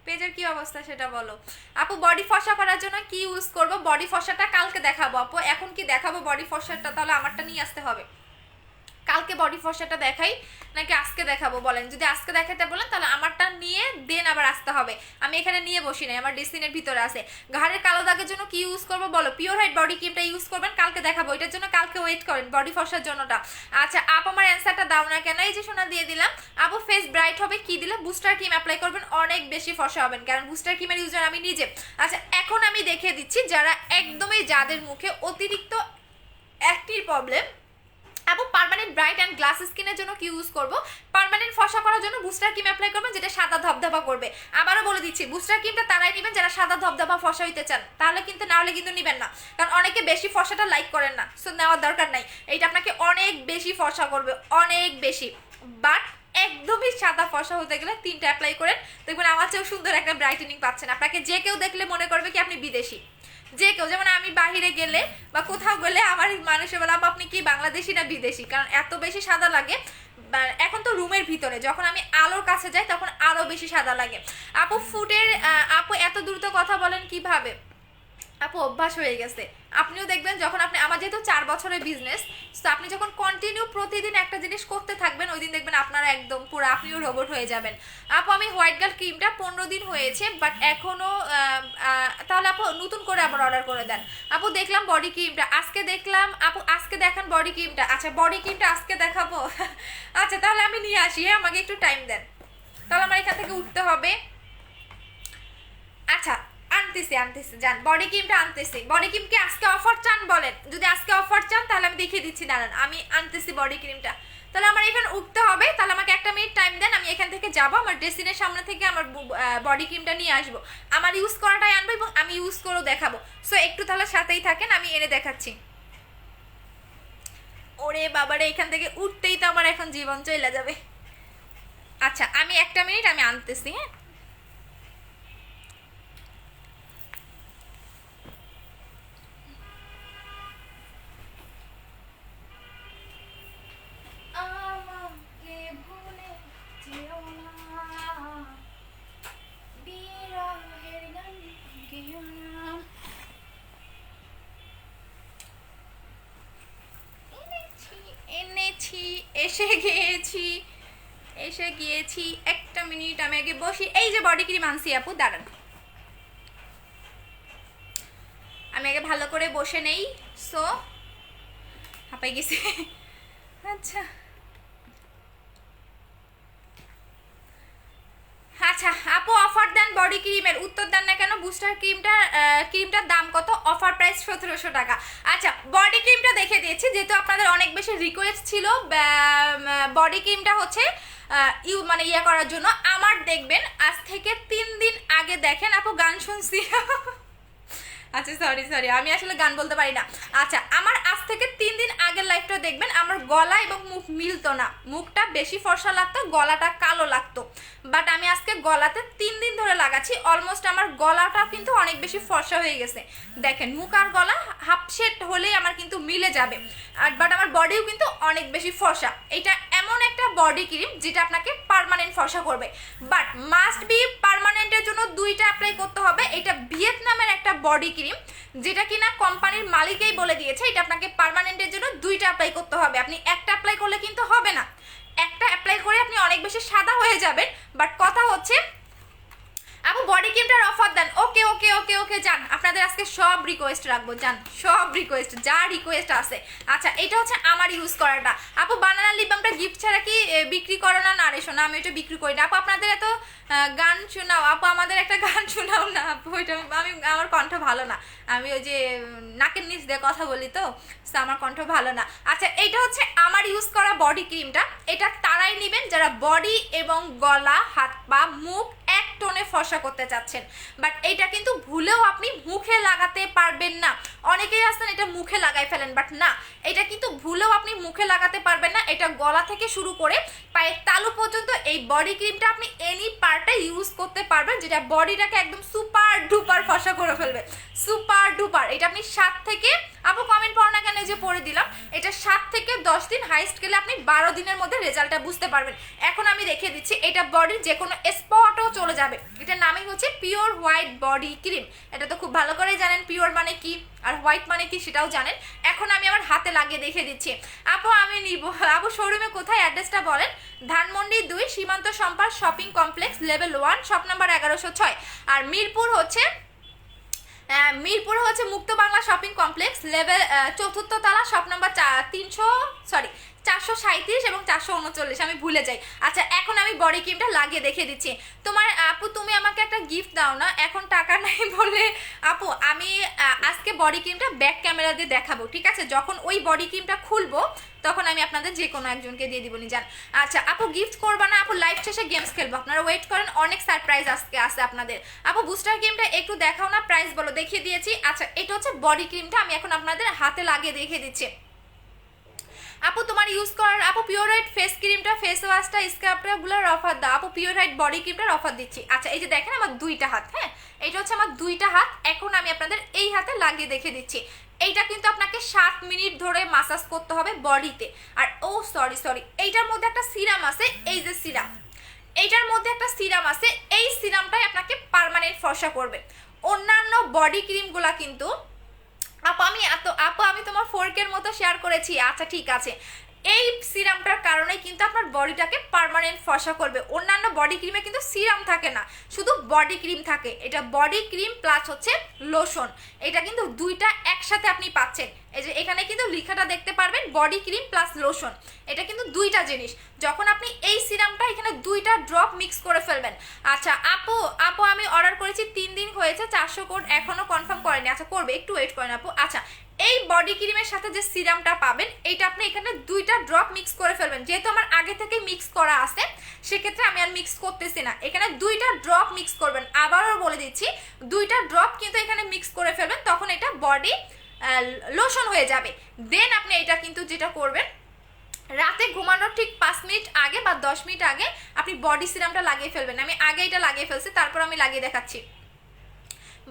পেজের কি অবস্থা সেটা বলো। আপু বডি ফসা করার জন্য কি ইউজ করব? বডি ফসাটা কালকে দেখাবো আপু, এখন কি দেখাবো বডি ফসাটা? তাহলে আমারটা নিয়ে আসতে হবে। কালকে বডি ফসাটা দেখাই নাকি আজকে দেখাবো বলেন? যদি আজকে দেখাতে বলেন তাহলে আমারটা নিয়ে দেন আবার আসতে হবে, আমি এখানে নিয়ে বসি নাই, আমার ডেসিনের ভিতরে আছে। ঘাড়ের কালো দাগের জন্য কি ইউজ করবো বলো? পিওর হোয়াইট বডি ক্রিমটা ইউজ করবেন, কালকে দেখাবো, এটার জন্য কালকে ওয়েট করেন বডি ফসার জন্যটা। আচ্ছা আপ আমার অ্যান্সারটা দাও না কেন? এই যে শোনা দিয়ে দিলাম। আপু ফেস ব্রাইট হবে কি দিলে? বুস্টার ক্রিম অ্যাপ্লাই করবেন, অনেক বেশি ফসা হবেন, কারণ বুস্টার ক্রিমের ইউজার আমি নিজে। আচ্ছা এখন আমি দেখিয়ে দিচ্ছি যারা একদমই, যাদের মুখে অতিরিক্ত অ্যাক্টির প্রবলেম। আপু পার্মানেন্ট ব্রাইট অ্যান্ড গ্লাস স্কিনের জন্য কি ইউজ করব? পার্মানেন্ট ফসা করার জন্য বুস্টার ক্রিম অ্যাপ্লাই করবেন, যেটা সাদা ধবধবা করবে। আবারও বলে দিচ্ছি বুস্টার ক্রিমটা তারাই নেবেন যারা সাদা ধবধবা ফসা হইতে চান, তাহলে কিন্তু না হলে কিন্তু নেবেন না, কারণ অনেকে বেশি ফসাটা লাইক করেন না, সো নেওয়ার দরকার নাই। এইটা আপনাকে অনেক বেশি ফসা করবে, অনেক বেশি। বাট একদমই সাদা ফসা হতে গেলে 3টা অ্যাপ্লাই করেন, দেখবেন আমার চেয়েও সুন্দর একটা ব্রাইটেনিং পাচ্ছেন। আপনাকে যে কেউ দেখলে মনে করবে কি আপনি বিদেশি, যে কেউ। যেমন আমি বাহিরে গেলে বা কোথাও গেলে আমার মানুষের বলে আপনি কি বাংলাদেশি না বিদেশি, কারণ এত বেশি সাদা লাগে। এখন তো রুমের ভিতরে, যখন আমি আলোর কাছে যাই তখন আরো বেশি সাদা লাগে। আপু ফুটের আপু এত দ্রুত কথা বলেন কিভাবে? আপু অভ্যাস হয়ে গেছে। আপনিও দেখবেন যখন আপনি, আমার যেহেতু 4 বছরের বিজনেস, তো আপনি যখন কন্টিনিউ প্রতিদিন একটা জিনিস করতে থাকবেন, ওই দিন দেখবেন আপনারা একদম পুরো আপনিও রোবট হয়ে যাবেন। আপু আমি হোয়াইট গার্ল ক্রিমটা 15 দিন হয়েছে, বাট এখনো তাহলে আপু নতুন করে আবার অর্ডার করে দেন। আপু দেখলাম বডি ক্রিমটা আজকে দেখলাম, আপু আজকে দেখান বডি ক্রিমটা। আচ্ছা বডি ক্রিমটা আজকে দেখাবো। আচ্ছা তাহলে আমি নিয়ে আসি, হ্যাঁ আমাকে একটু টাইম দেন, তাহলে আমার এখান থেকে উঠতে হবে। আচ্ছা আনতেছি যান, বডি ক্রিমটা আনতেছি। বডি ক্রিম কি আজকে অফার চান বলেন? যদি আজকে অফার চান তাহলে আমি দেখিয়ে দিচ্ছি, দাঁড়ান আমি আনতেছি বডি ক্রিমটা। তাহলে আমার এখানে উঠতে হবে, তাহলে আমাকে 1 মিনিট টাইম দেন, আমি এখান থেকে যাব আমার ড্রেসিনের সামনে থেকে আমার বডি ক্রিমটা নিয়ে আসবো। আমার ইউজ করাটাই আনবো এবং আমি ইউজ করেও দেখাবো। সো একটু তাহলে সাথেই থাকেন, আমি এনে দেখাচ্ছি। ওরে বাবারে, এখান থেকে উঠতেই তো আমার এখন জীবন চলে যাবে। আচ্ছা আমি 1 মিনিট আমি আনতেছি, হ্যাঁ। আমাকে ভুলে যেও না, বিরহের গান গেও না। এনেছি এসে গিয়েছি 1 মিনিট আমি আগে বসি। এই যে বডি ক্রিম আনছি আপু, দাঁড়ান আমি আগে ভালো করে বসে নেই। সো হাঁপাই গেছি। আচ্ছা আচ্ছা আপু অফার দেন বডি ক্রিমের, উত্তর দেন না কেন? বুস্টার ক্রিমটার দাম কত? অফার প্রাইস 1700 টাকা। আচ্ছা বডি ক্রিমটা দেখে দিয়েছি, যেহেতু আপনাদের অনেক বেশি রিকোয়েস্ট ছিল বডি ক্রিমটা হচ্ছে মানে ইয়া করার জন্য। আমার দেখবেন আজ থেকে 3 দিন আগে, দেখেন আপু গান শুনছি। আচ্ছা সরি আমি আসলে গান বলতে পারি না। আচ্ছা আমার আজ থেকে 3 দিন আগের লাইফটা দেখবেন, আমার গলা এবং মুখ মিলতো না, মুখটা বেশি ফর্সা লাগতো, গলাটা কালো লাগতো। বাট আমি আজকে গলাতে 3 দিন ধরে লাগাচ্ছি, অলমোস্ট আমার গলাটা কিন্তু অনেক বেশি ফর্সা হয়ে গেছে। দেখেন মুখ আর গলা হাফ শেড হলেই আমার কিন্তু মিলে যাবে। আর বাট আমার বডিও কিন্তু অনেক বেশি ফর্সা। এটা এমন একটা বডি ক্রিম যেটা আপনাকে পার্মানেন্ট ফর্সা করবে, বাট মাস্ট বি পার্মানেন্টের জন্য 2টা অ্যাপ্লাই করতে হবে। এটা ভিয়েতনামের একটা বডি ক্রিম, যেটা কিনা কোম্পানির মালিকই বলে দিয়েছে এটা আপনাকে পার্মানেন্টের জন্য 2টা অ্যাপ্লাই করতে হবে। আপনি একটা অ্যাপ্লাই করলে কিন্তু হবে না, একটা অ্যাপ্লাই করে আপনি অনেক বেশি সাদা হয়ে যাবেন। বাট কথা হচ্ছে আপু বডি ক্রিমটার অফার দেন। ওকে ওকে ওকে ওকে যান, আপনাদের আজকে সব রিকোয়েস্ট রাখবো, যান সব রিকোয়েস্ট যা রিকোয়েস্ট আছে। আচ্ছা এটা হচ্ছে আমার ইউজ করাটা। আপু বানানা লিপ বামটা গিফট ছাড়া কি বিক্রি করো না? না রে শোনা, আমি ওইটা বিক্রি করি না। আপু আপনাদের এত গান শোনাও, আপু আমাদের একটা গান শোনাও না আপু। ওইটা আমার কণ্ঠ ভালো না, আমি ওই যে নাকের নিচ দিয়ে কথা বলি তো, আমার কণ্ঠ ভালো না। আচ্ছা এইটা হচ্ছে আমার ইউজ করা বডি ক্রিমটা। এটা তারাই নেবেন যারা বডি এবং গলা, হাত পা, মুখ এক টোনে ফর্সা করতে চাচ্ছেন। বাট এইটা কিন্তু ভুলেও আপনি মুখে লাগাতে পারবেন না। অনেকেই আছেন এটা মুখে লাগাই ফেলেন, বাট না, এটা কিন্তু ভুলেও আপনি মুখে লাগাতে পারবেন না। এটা গলা থেকে শুরু করে পায়ের তালু পর্যন্ত এই বডি ক্রিমটা আপনি এনি পার্টে ইউজ করতে পারবেন, যেটা বডিটাকে একদম সুপার ডুপার ফর্সা করে ফেলবে, সুপার ডুপার। এটা আপনি 7 থেকে, আপু কমেন্ট পড়ো না কেন, যে পড়ে দিলাম, এটা 7 থেকে 10 দিন, হাইস্ট গেলে আপনি 12 দিনের মধ্যে রেজাল্টটা বুঝতে পারবেন। এখন আমি রেখে দিচ্ছি, এটা বডির যে কোনো স্পটও চলে যাবে। এটার নামই হচ্ছে পিওর হোয়াইট বডি ক্রিম। এটা তো খুব ভালো করেই জানেন পিওর মানে কি আর হোয়াইট মানে কি সেটাও জানেন। এখন আমি আমার হাতে লাগিয়ে দেখে দিচ্ছি। আপু আমি নিব। আপু শোরুমে কোথায়, অ্যাড্রেসটা বলেন? ধানমন্ডি 2 সীমান্ত সম্পার shopping complex level 1 shop number 1106। আর মিরপুরে হচ্ছে মুক্ত Bangla shopping complex level 4th তলা শপ নাম্বার 437 এবং 439, আমি ভুলে যাই। আচ্ছা এখন আমি বডি ক্রিমটা লাগিয়ে দেখে দিচ্ছি। তোমার আপু তুমি আমাকে একটা গিফট দাও না, এখন টাকা নাই বলে। আপু আমি আজকে বডি ক্রিমটা ব্যাক ক্যামেরা দিয়ে দেখাবো, ঠিক আছে? যখন ওই বডি ক্রিমটা খুলবো তখন আমি আপনাদের যে কোনো একজনকে দিয়ে দিব, যান। আচ্ছা আপু গিফট করবা না, আপু লাইভ শেষে গেমস খেলবো, আপনারা ওয়েট করেন, অনেক সারপ্রাইজ আজকে আছে আপনাদের। আপু বুস্টার ক্রিমটা একটু দেখাও না, প্রাইস বলো। দেখিয়ে দিয়েছি। আচ্ছা এটা হচ্ছে বডি ক্রিমটা, আমি এখন আপনাদের হাতে লাগিয়ে দেখিয়ে দিচ্ছি। আপু তোমার ইউজ করার, আপু পিওর হোয়াইট ফেস ক্রিমটা, ফেস ওয়াশটা, স্ক্রাবটাগুলোর অফার দাও। আপু পিওর হোয়াইট বডি ক্রিমটার অফার দিচ্ছি। আচ্ছা এই যে দেখেন আমার 2টা হাত, হ্যাঁ এটা হচ্ছে আমার দুইটা হাত। এখন আমি আপনাদের এই হাতে লাগিয়ে দেখে দিচ্ছি। এইটা কিন্তু আপনাকে 7 মিনিট ধরে মাসাজ করতে হবে বডিতে। আর সরি এইটার মধ্যে একটা সিরাম আছে, এই যে সিরাম, এইটার মধ্যে একটা সিরাম আছে, এই সিরামটাই আপনাকে পার্মানেন্ট ফর্সা করবে। অন্যান্য বডি ক্রিমগুলা কিন্তু আপু আমি তোমার ফোরকের মতো শেয়ার করেছি, আচ্ছা ঠিক আছে, এই সিরামটার কারণে কিন্তু আপনার বডিটাকে পার্মানেন্ট ফর্সা করবে। অন্যান্য বডি ক্রিমে কিন্তু সিরাম থাকে না, শুধু বডি ক্রিম থাকে। এটা বডি ক্রিম প্লাস হচ্ছে লোশন, এটা কিন্তু দুইটা একসাথে আপনি পাচ্ছেন। এই যে এখানে কিন্তু লেখাটা দেখতে পারবেন, বডি ক্রিম প্লাস লোশন, এটা কিন্তু দুইটা জিনিস। যখন আপনি এই সিরামটা এখানে দুইটা ড্রপ মিক্স করে ফেলবেন। আচ্ছা আপু আমি অর্ডার করেছি 3 দিন হয়েছে, 400 কোড এখনো কনফার্ম করেনি। আচ্ছা করবে, একটু ওয়েট করেন আপু। আচ্ছা এই বডি ক্রিমের সাথে যে সিরামটা পাবেন, এইটা আপনি এখানে দুইটা ড্রপ মিক্স করে ফেলবেন। যেহেতু আমার আগে থেকে মিক্স করা আছে, সেক্ষেত্রে আমি আর মিক্স করতেছি না, এখানে দুইটা ড্রপ মিক্স করবেন। আবারও বলে দিচ্ছি, দুইটা ড্রপ কিন্তু এখানে মিক্স করে ফেলবেন, তখন এটা বডি লোশন হয়ে যাবে। দেন আপনি এটা কিন্তু যেটা করবেন, রাতে ঘুমানোর ঠিক 5 মিনিট আগে বা 10 মিনিট আগে আপনি বডি সিরামটা লাগিয়ে ফেলবেন। আমি আগে এটা লাগিয়ে ফেলছি, তারপর আমি লাগিয়ে দেখাচ্ছি।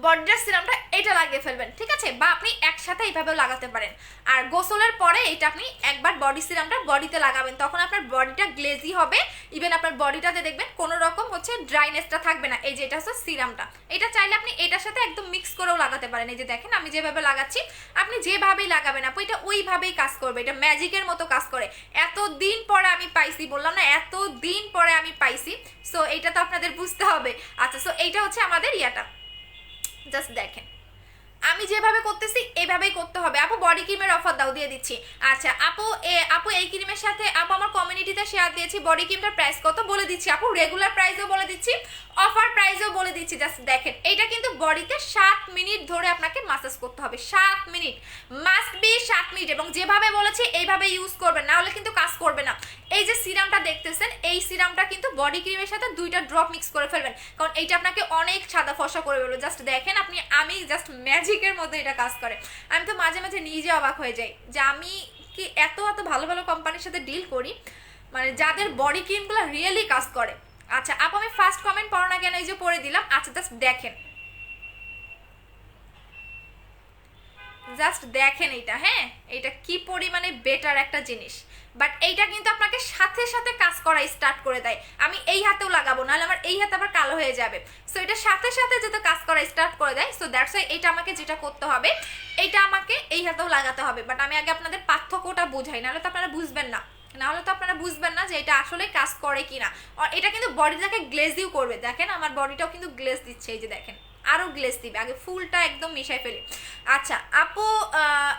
বডির সিরামটা এটা লাগিয়ে ফেলবেন, ঠিক আছে? বা আপনি একসাথে এইভাবেও লাগাতে পারেন। আর গোসলের পরে এটা আপনি একবার বডি সিরামটা বডিতে লাগাবেন, তখন আপনার বডিটা গ্লেজি হবে। ইভেন আপনার বডিটাতে দেখবেন কোনো রকম হচ্ছে ড্রাইনেসটা থাকবে না। এই যে এটা হচ্ছে সিরামটা, এটা চাইলে আপনি এটার সাথে একদম মিক্স করেও লাগাতে পারেন। এই যে দেখেন আমি যেভাবে লাগাচ্ছি, আপনি যেভাবেই লাগাবেন আপু, এটা ওইভাবেই কাজ করবে, এটা ম্যাজিকের মতো কাজ করে। এতদিন পরে আমি পাইছি, বললাম না এতদিন পরে আমি পাইছি, সো এটা তো আপনাদের বুঝতে হবে। আচ্ছা, সো এইটা হচ্ছে আমাদের ইয়াটা, জাস্ট দেখেন আমি যেভাবে করতেছি এইভাবেই করতে হবে। আপু বডি ক্রিমের অফার দাও, দিয়ে দিচ্ছি। আচ্ছা আপু এই ক্রিমের সাথে আপু আমার কমিউনিটিতে শেয়ার দিয়েছি, বডি ক্রিমটার প্রাইস কত বলে দিচ্ছি আপু, রেগুলার প্রাইসও বলে দিচ্ছি, অফার প্রাইসও বলে দিচ্ছি। জাস্ট দেখেন এইটা কিন্তু বডিতে 7 মিনিট ধরে আপনাকে মাসাজ করতে হবে, 7 মিনিট, মাস্ট বি 7 মিনিট। এবং যেভাবে বলেছি এইভাবে ইউজ করবেন, না হলে কিন্তু কাজ করবে না। এই যে সিরামটা দেখতেছেন, এই সিরামটা কিন্তু বডি ক্রিমের সাথে দুইটা ড্রপ মিক্স করে ফেলবেন, কারণ এইটা আপনাকে অনেক সাদা ফর্সা করে ফেলবে। জাস্ট দেখেন আমি জাস্ট ম্যাজিকের মধ্যে এটা কাজ করে। আমি তো মাঝে মাঝে নিজে অবাক হয়ে যাই যে আমি কি এত ভালো ভালো কোম্পানির সাথে ডিল করি, মানে যাদের বডি ক্রিমগুলো রিয়েলি কাজ করে। আচ্ছা আপু আমি ফার্স্ট কমেন্ট পড়ো না কেন, এই যে পড়ে দিলাম। আচ্ছা জাস্ট দেখেন এইটা, হ্যাঁ এটা কি পরিমাণে বেটার একটা জিনিস। বাট এইটা কিন্তু আপনাকে সাথে সাথে কাজ করা স্টার্ট করে দেয়। আমি এই হাতেও লাগাবো, নাহলে আমার এই হাতে আবার কালো হয়ে যাবে। সো এটা সাথে সাথে যেহেতু কাজ করা স্টার্ট করে দেয়, সো দ্যাটস ওয়াই এটা আমাকে যেটা করতে হবে, এটা আমাকে এই হাতেও লাগাতে হবে। বাট আমি আগে আপনাদের পার্থক্যটা বুঝাই, নাহলে তো আপনারা বুঝবেন না যে এটা আসলে কাজ করে কিনা। আর এটা কিন্তু বডিটাকে গ্লেজিও করবে। দেখেন আমার বডিটাও কিন্তু গ্লেজ দিচ্ছে, এই যে দেখেন আরো গ্লেজ দিবে। আগে ফুলটা একদম মিশাই ফেলি। আচ্ছা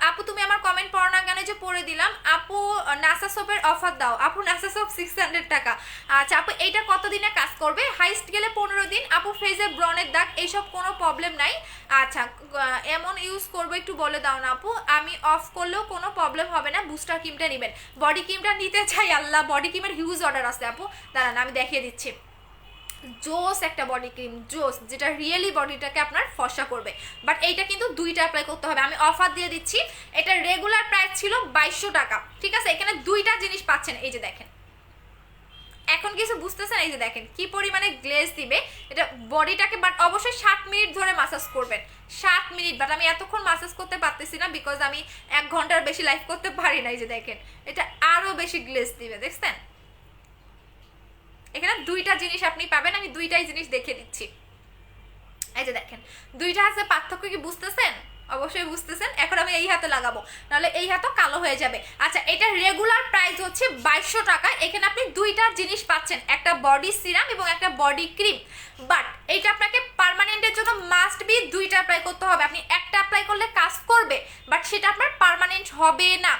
আপু তুমি আমার কমেন্ট পড়ো না কেন, যে পড়ে দিলাম। আপু নাসা সোপের অফার দাও। আপু নাসা সোপ 600 টাকা। আচ্ছা আপু এইটা কতদিনে কাজ করবে? হাইস্ট গেলে 15 দিন। আপু ফেজে ব্রনের দাগ এইসব কোনো প্রবলেম নাই। আচ্ছা এমন ইউজ করবো একটু বলে দাও না আপু। আমি অফ করলেও কোনো প্রবলেম হবে না, বুস্টার ক্রিমটা নেবেন। বডি ক্রিমটা নিতে চাই, আল্লাহ বডি ক্রিমের হিউজ অর্ডার আছে আপু, দাঁড়ান আমি দেখিয়ে দিচ্ছি। জোস একটা বডি ক্রিম, জোস, যেটা রিয়েলি বডিটাকে আপনার ফর্সা করবে। বাট এইটা কিন্তু দুইটা অ্যাপ্লাই করতে হবে। আমি অফার দিয়ে দিচ্ছি, এটা রেগুলার প্রাইস ছিল 2200 টাকা, ঠিক আছে? এখানে দুইটা জিনিস পাচ্ছেন, এই যে দেখেন এখন কিছু বুঝতেছেন, এই যে দেখেন কি পরিমাণে গ্লেজ দিবে এটা বডিটাকে। বাট অবশ্যই 7 মিনিট ধরে মাসাজ করবেন, 7 মিনিট। বাট আমি এতক্ষণ মাসাজ করতে পারতেছি না, বিকজ আমি 1 ঘন্টার বেশি লাইফ করতে পারি না। এই যে দেখেন এটা আরো বেশি গ্লেজ দিবে, দেখছেন? এখানে দুইটা জিনিস আপনি পাবেন, আমি দুইটাই জিনিস দেখে দিচ্ছি। এই যে দেখেন দুইটা আছে, পার্থক্য কি বুঝতেছেন? অবশ্যই বুঝতেছেন। এখন আমি এই হাতে লাগাবো, নাহলে এই হাতও কালো হয়ে যাবে। আচ্ছা এটা রেগুলার প্রাইস হচ্ছে 2200 টাকা। এখানে আপনি দুইটা জিনিস পাচ্ছেন, একটা বডি সিরাম এবং একটা বডি ক্রিম। বাট এইটা আপনাকে পার্মানেন্টের জন্য মাস্ট বি দুইটা অ্যাপ্লাই করতে হবে। আপনি একটা অ্যাপ্লাই করলে কাজ করবে, বাট সেটা আপনার পার্মানেন্ট হবে না,